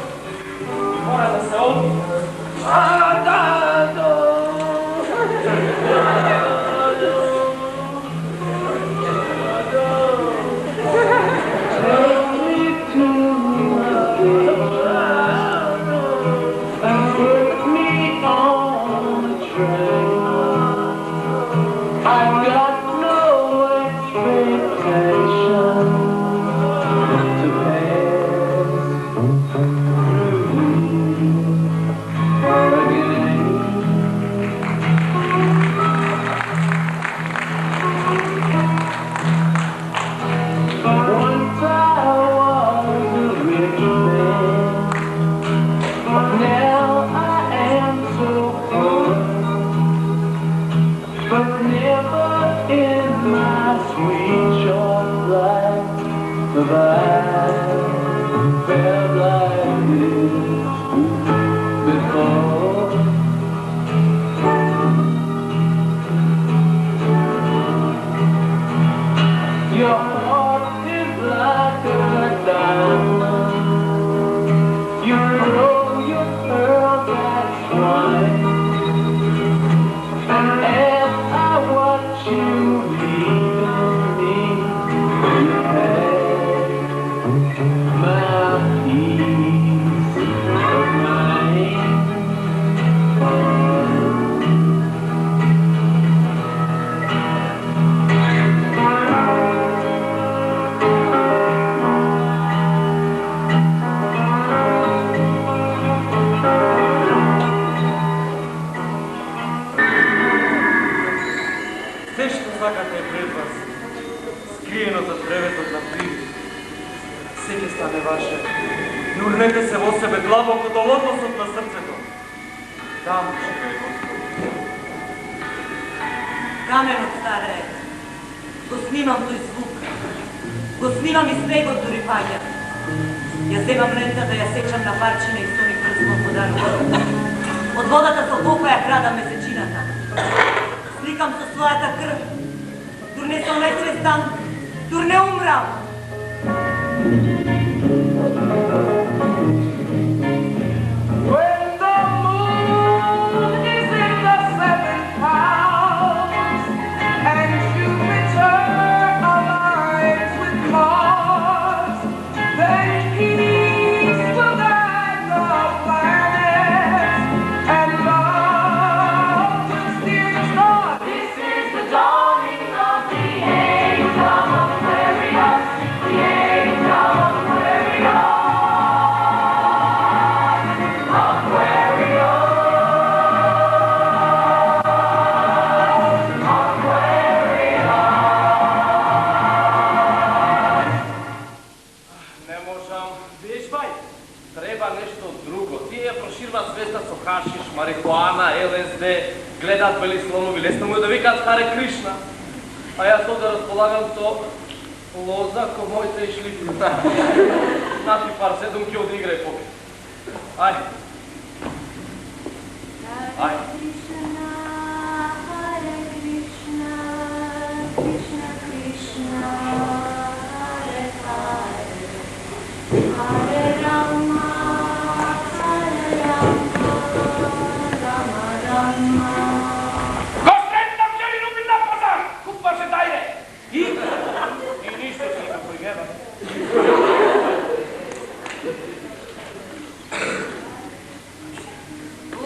mora da se odime. скриено за древето на приви. Се ќе стане ваше. Нурнете се во себе длабоко до односот на срцето. Там живее Господ. Каменот, старе, го снимам тој звук. Го снимам и снегот дури паѓа. Ја земам лента да ја сечам на парчине и стони прстом подарок. Од водата со колко ја крадам месечината. Сликам со својата крв. Дур не сум несвестан, дур не умрам. When the moon is in the seventh house and Jupiter aligns with Mars, then peace will guide the planets and love will steer the stars. This is the dawning of the age of Aquarius, the age of Aquarius. Хашиш, марихуана, ЛСД, гледат бели слонови, лесно му е да викат Харе Кришна. А јас да располагам со лоза ко моите и шлипи. Наши пар 7 ки одиграј покет. Ајде. Ајде.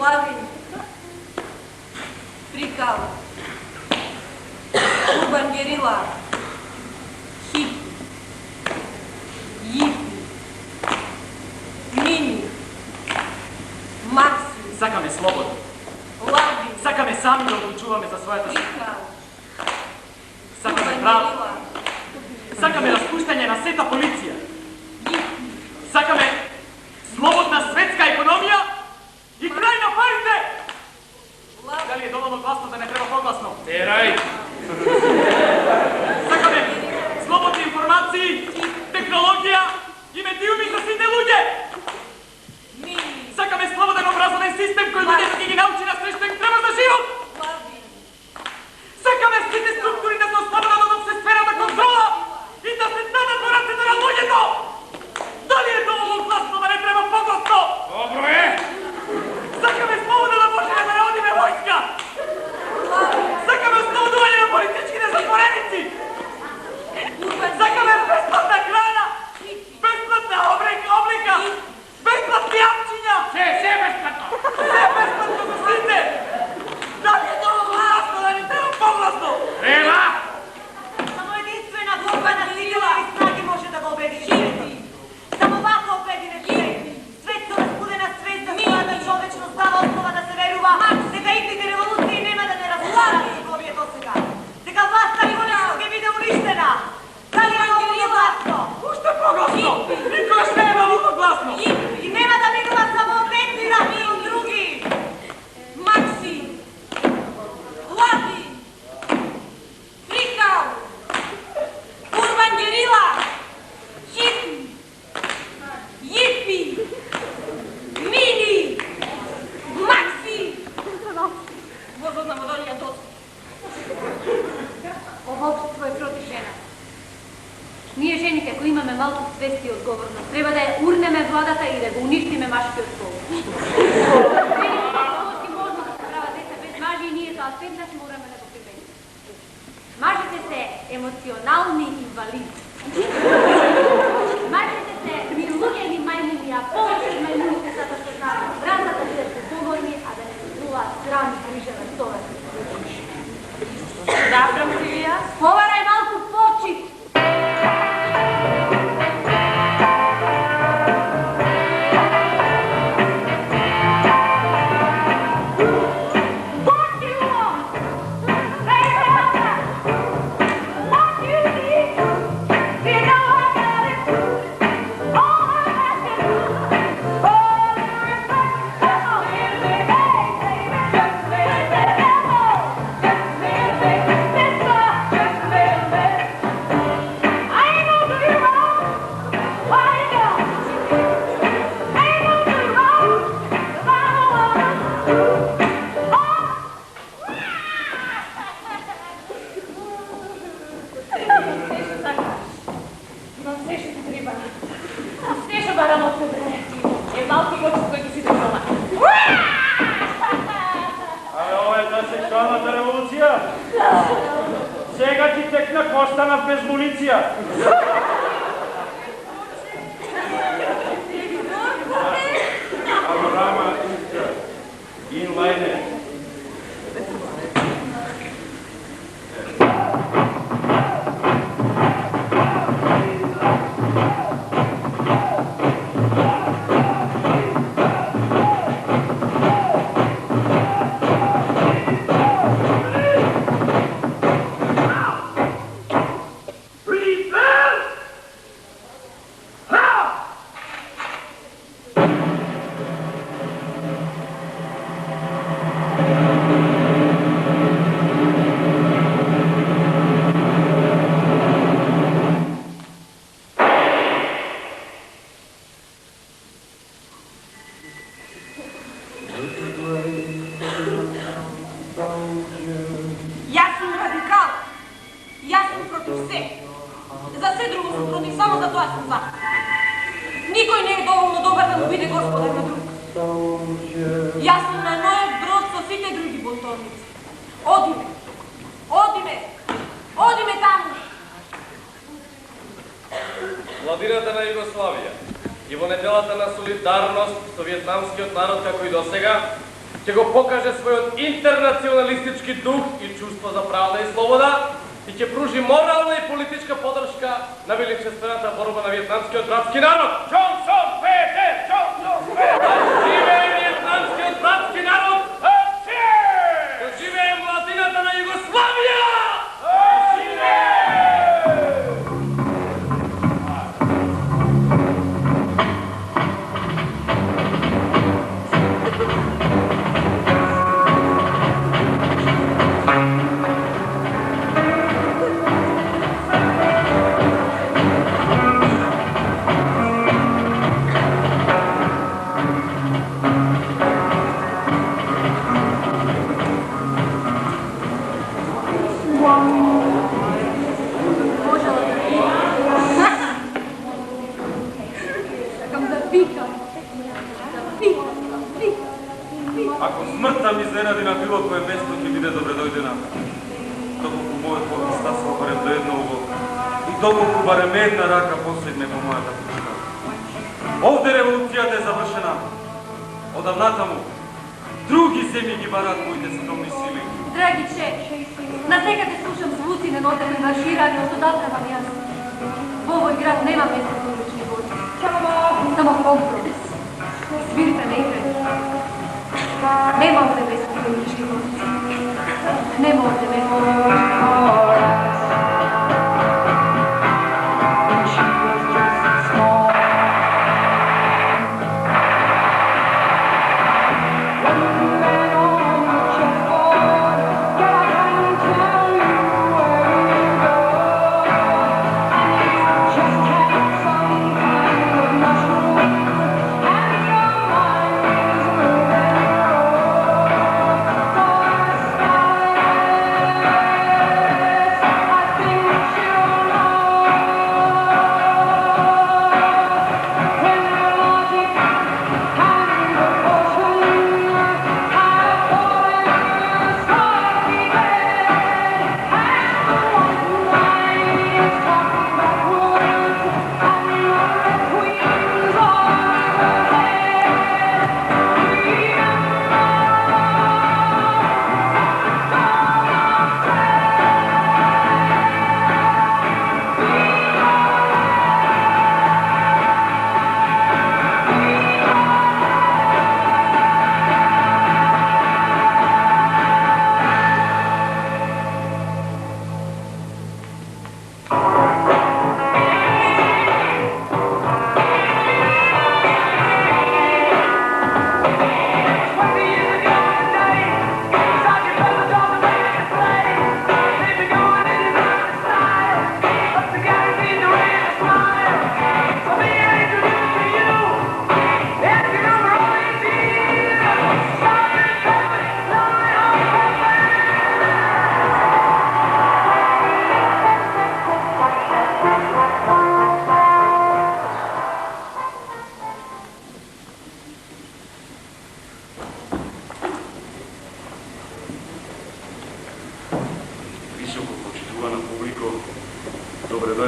Лавин, Прикал, Урбан Герила, Хип, Јипи, Мини, Макси. Сакаме слобода. Лавин, Сакаме сами да одлучуваме за својата судба. Прикал, Сакаме право. Сакаме распуштање на сета полиција. Сакаме слободна светска економија и крај на парите! Дали е доволно гласно да не треба погласно? Терај! Сакаме слободни информации, технологија и медиуми за сите луѓе! Сакаме слободен образовен систем кој луѓето ќе ги научи на се што им треба за живот! Сакаме сите структури да се ослабнат од обсесферата контрола и да се дадат во рацете на луѓето! Дали е доволно гласно да не треба погласно? Добро е! Сакаме слобода да можеме да наодиме војска! Сакаме ослободување на политичките затвореници! Сакаме бесплатна храна! Бесплатна облика! Бесплатни апчиња! Се бесплатно! Се бесплатно за сите! Дали е доволно гласно да не треба погласно? Треба! Само единствена борбена сила и снаги може да го обедини. Само вака обедине свет. Свет со распудена свест за својата човечност дава основа да се верува дека идните револуции нема да не разговарат со кој е досега. Дека власта и волјата ќе биде уништена. Дали е доволно гласно? Уште погласно! Никош не е доволно гласно! И нема да минува само од едни рати од други. Макси, Лави, Прикал, Урбан Герила, Хипи, Јипи, Мини, Макси. Возот на водолија доску. Овопство е против жена. Ние жените кои имаме малку свест и одговорност, треба да ја урнеме владата и да го уништиме машкиот пол. Жените можно да се прават деца без мажи и ние тоа сведнаш мораме да го примениме. Мажите се емоционални инвалиди. Мажите се ни луѓе ни мајмуни, а повеќе од мајмуните затоа што знаат вратата да се поморни, а да не се чуваат срам и грижа на совест. Добро, Силија. Поварај малку почит! What you want? Hey, what you need? останав без муниция. Рама инлайнер. Јас сум радикал. Јас сум против се. За се друго сум против, само за тоа сум за. Никој не е доволно добар да му биде господар на друг. Јас сум на Ноев брод со сите други бунтовници. Одиме. Одиме. Одиме таму. Владината на Југославија и во неделата на солидарност со вјетнамскиот народ како и досега ќе го покаже својот интернационалистички дух и чувство за правда и слобода и ќе пружи морална и политичка поддршка на величествената борба на вјетнамскиот братски народ. Джонсон, Пете, Джонсон, Пете. Да живее вјетнамскиот братски народ! Да живее владината на Југославија! Ако смртта ми заради на било кое место ќе биде добре дојдена, доколку мојот пот стасува барем до едно уво и доколку барем една рака посегне по мојата пушка. Овде револуцијата е завршена. Одавнатаму други земји ги бараат моите световни сили. Драги че, насекаде слушам звуци на нотами марширање од одавна вам јас. Во овој град нема место за улични води. Само компромис. Свирите не играјте. Нема овде место за улични води. Нема овде место за улични води.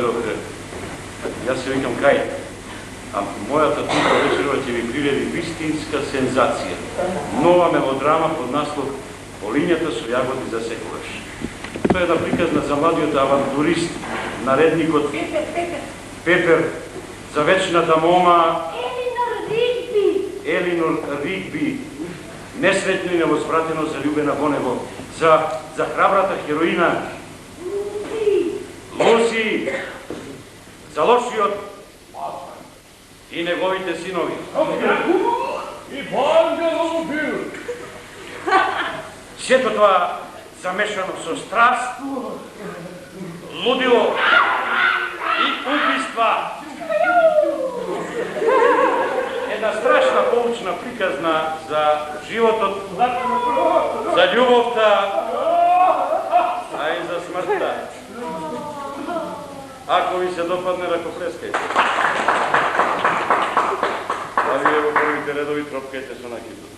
доведох. Јас се викам Кај. А мојата тука вечерва ќе ви приреди вистинска сензација. Нова мелодрама под наслов Полињата со јагоди за секогаш. Тоа е една приказна за младиот авантурист, наредникот Пепер, за вечната мома Елинор Ригби, несретно и невозвратено заљубена во него, за храбрата хероина Луси, за лошиот и неговите синови. Сето тоа замешано со страст, лудило и убиства. Една страшна поучна приказна за животот, за љубовта, а и за смртта. Ако ви се допадне, ракоплескајте. А вие во првите редови тропкајте со накидот.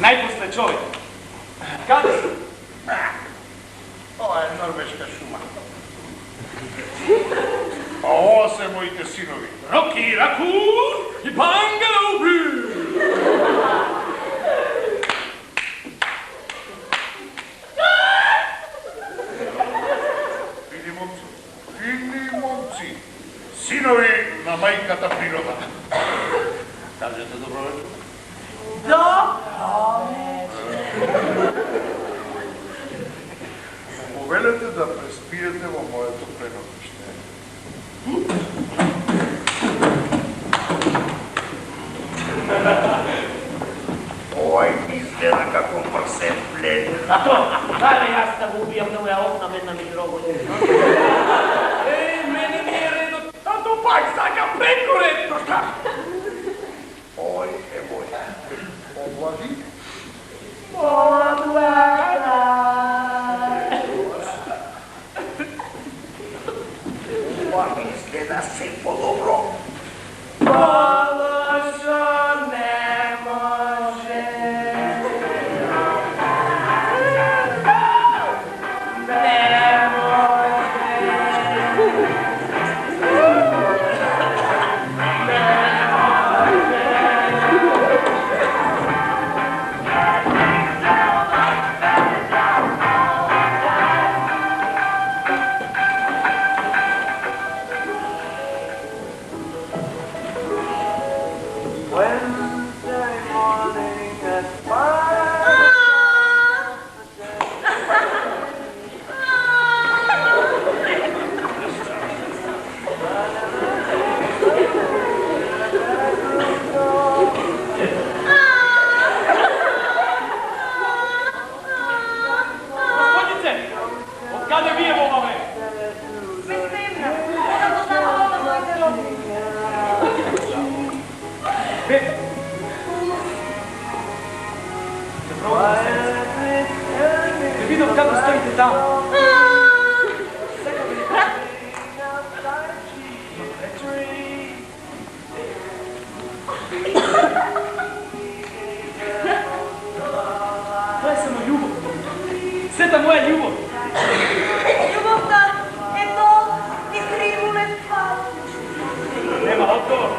Најпосле човек. Каде си? Ова е норвешка шума. А ова се моите синови. Роки Ракун и Бангалоби! Фини момци, синови на мајката природа. Кажете добро вечер. Повелете да преспиете во моето преносиште. Овај изгледа како мрсен плен. А то, дајме јас да го убијам, да му ја отнам една ми дрогоја. ова ми изгледа се по-добро. Полошо не може. Не Видов како стоите таму. Тоа е само љубов. Сета моја љубов. Љубовта е тоа искривулен пат. Нема одговор.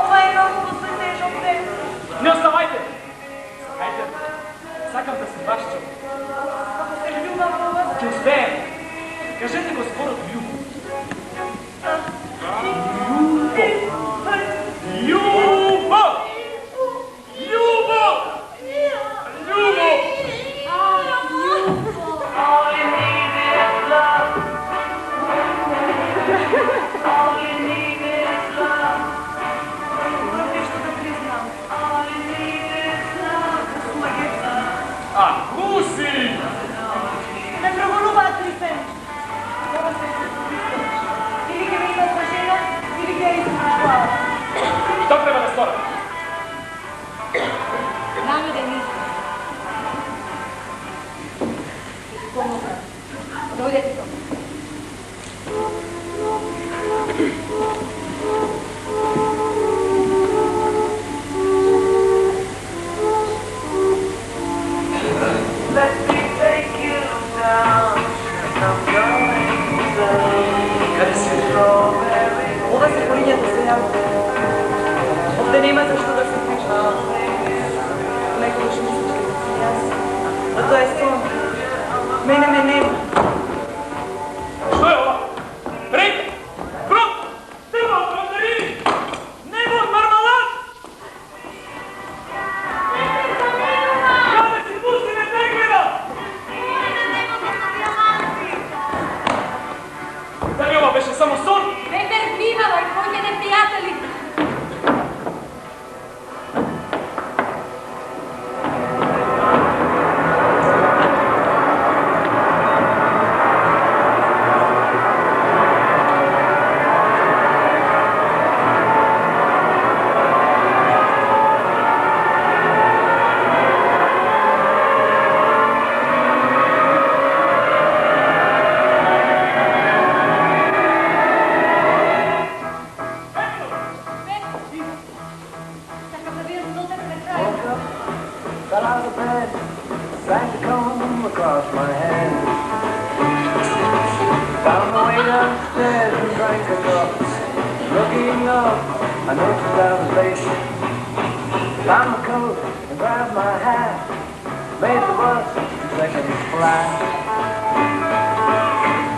Ова е многу посветежок ден. Не оставајте. Ајде. Сакам да се ваш човек. Ако се љубав во вас, Ќе успеем. Кажете го зборот љубов. Љубов! Љубов! Љубов! All you need is love. All you need is love. морам нешто да признам. All you need is love. А, Луси! Ме проголуваат три пени. Или ќе ме имат за жена, или ќе ја измршвала. Што треба да сторам? Намерен избор. Ќе ти помогнам. Дојдете тука. Let me take you down. I'm going Каде си? strawberry. Ова се полињата се јавува. Овде нема зашто да се прича. Некогаш мислиш дека си јас. А тоа е сон. Мене ме нема. Што е ова? Рек! Круп! Тема од мандарини! Него од мармалад! Каде си пусти, не те гледа! Дали ова беше само сон? Петер, внимавај, поѓеде пријатели. Сакам да видам додек на крај. Got out of bed, sang the comb across my hand. Found my way downstairs and drank a cup. Looking up, I noticed I was late. Found my coat and grabbed my hat. Made the bus in seconds flat.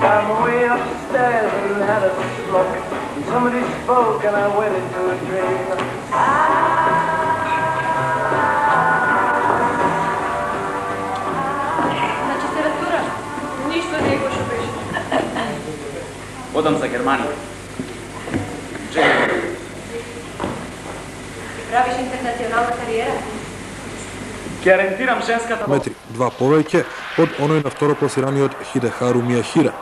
Found my way up the stairs and had a smoke. And somebody spoke and I went into a dream. Значи се разбира, ништо не е кој што беше. Одам за Германија. Правиш интернационална кариера? Ќе рентирам женската метри, два повеќе од оној на второпласираниот Хидехару Мијахира.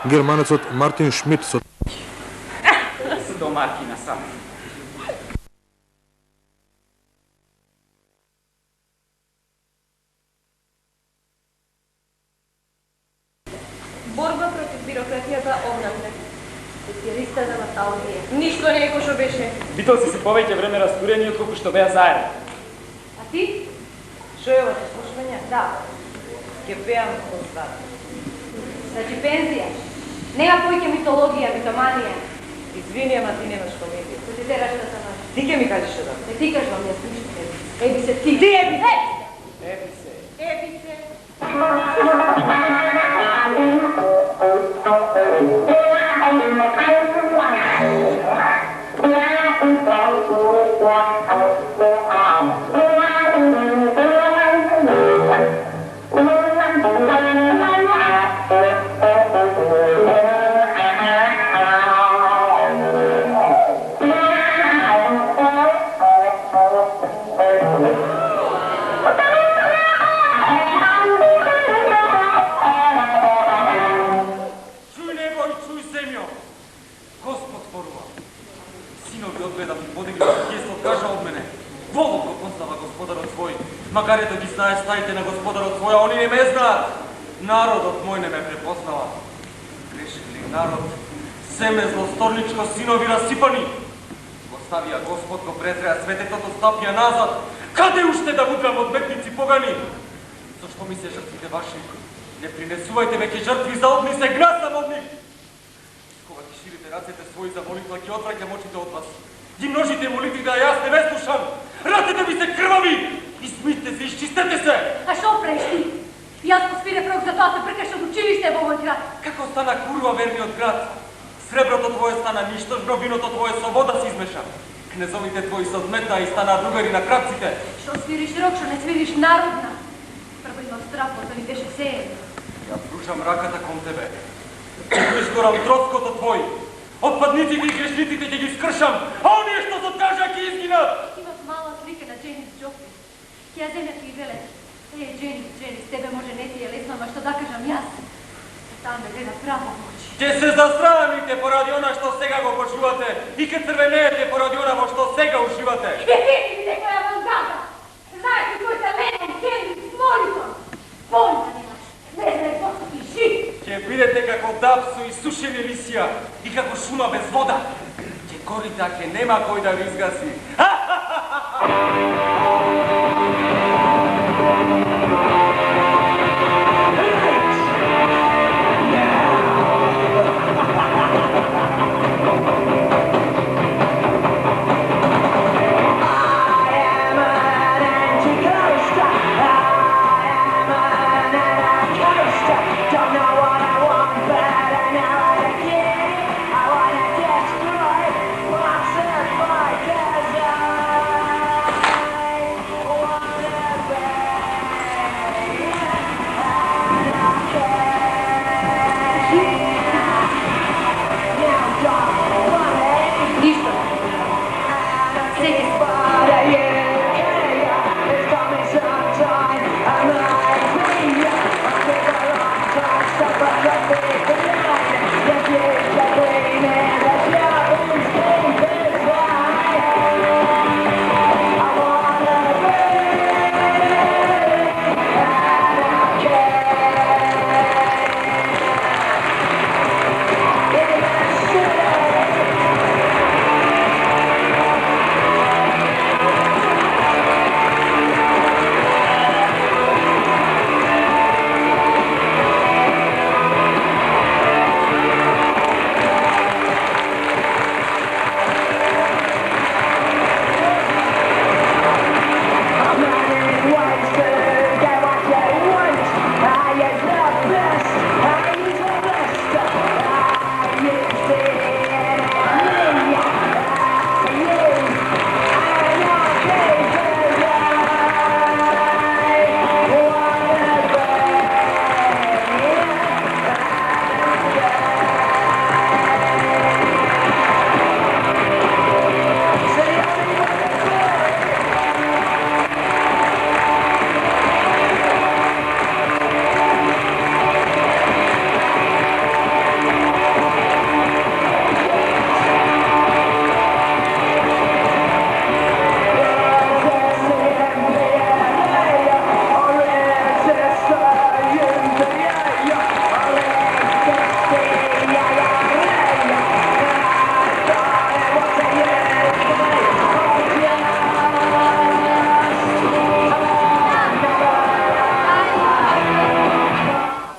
Германецот Мартин Шмидт со до Маркина сам. Борба против бирократијата овнатре. Специјалиста за носталгија. Ништо не е кој што беше. Битол си се повеќе време растурени отколку што беа заедно. А ти? Што е ова слушање? Да. Ке пеам остат. Значи пензија. Нема повеќе митологија, митоманија. Извини, ама ти немаш комедија. Што ти тераш да се наш? Ти ке ми кажеш што да? Не ти кажувам, јас ништо. Еби се ти. Ти еби се! Еби се. Еби се. Макар ето ги знаеш стаите на господарот своја, они не ме знаат. Народот мој не ме препознава. Грешли народ, семе злосторничко синови расипани. Го ставија Господ, го претреа свететото, стапија назад. Каде уште да будам одметници погани? Зошто ми се жртвите ваши? Не принесувајте веќе жртви за одни, се гнасам од нив. Кога ги ширите рацете своји за молитва, ги отвраќам очите од вас. Ги множите молитви да јас не ве слушам. Рацете ми се крвави! Измите се, изчистете се! А што правиш ти? Јас го свирев рок за тоа се прекаш од училиште во овој град. Како стана курва верниот град? Среброто твое стана ништожно, виното твое со вода се измеша. Кнезовите твои се одметна и стана другари на крапците. Што свириш рок, што не свириш народна? Прво имам страх, да ми беше сеен. Ја пружам раката кон тебе. Ќе изгорам троското твој. Отпадниците и грешниците ќе ги скршам, а оние што се откажа ќе изгинат. Имам мала слика на Дженис Джоплин. Ќе ја земја ти веле. Дженис, с тебе може не ти е лесно, ама што да кажам јас. Там ме гледа право в очи. Ќе се засрамите поради она што сега го почувате и ќе црвенеете поради она во што сега ушивате. Види ми некоја авангада. Знаеш ли кој се Ленон, Хенрикс, Моритон? Појма немаш. Не знаеш зошто ти жив. Ќе бидете како дапсу и сушени лисија и како шума без вода. Ќе горите, а ќе нема кој да ви изгаси.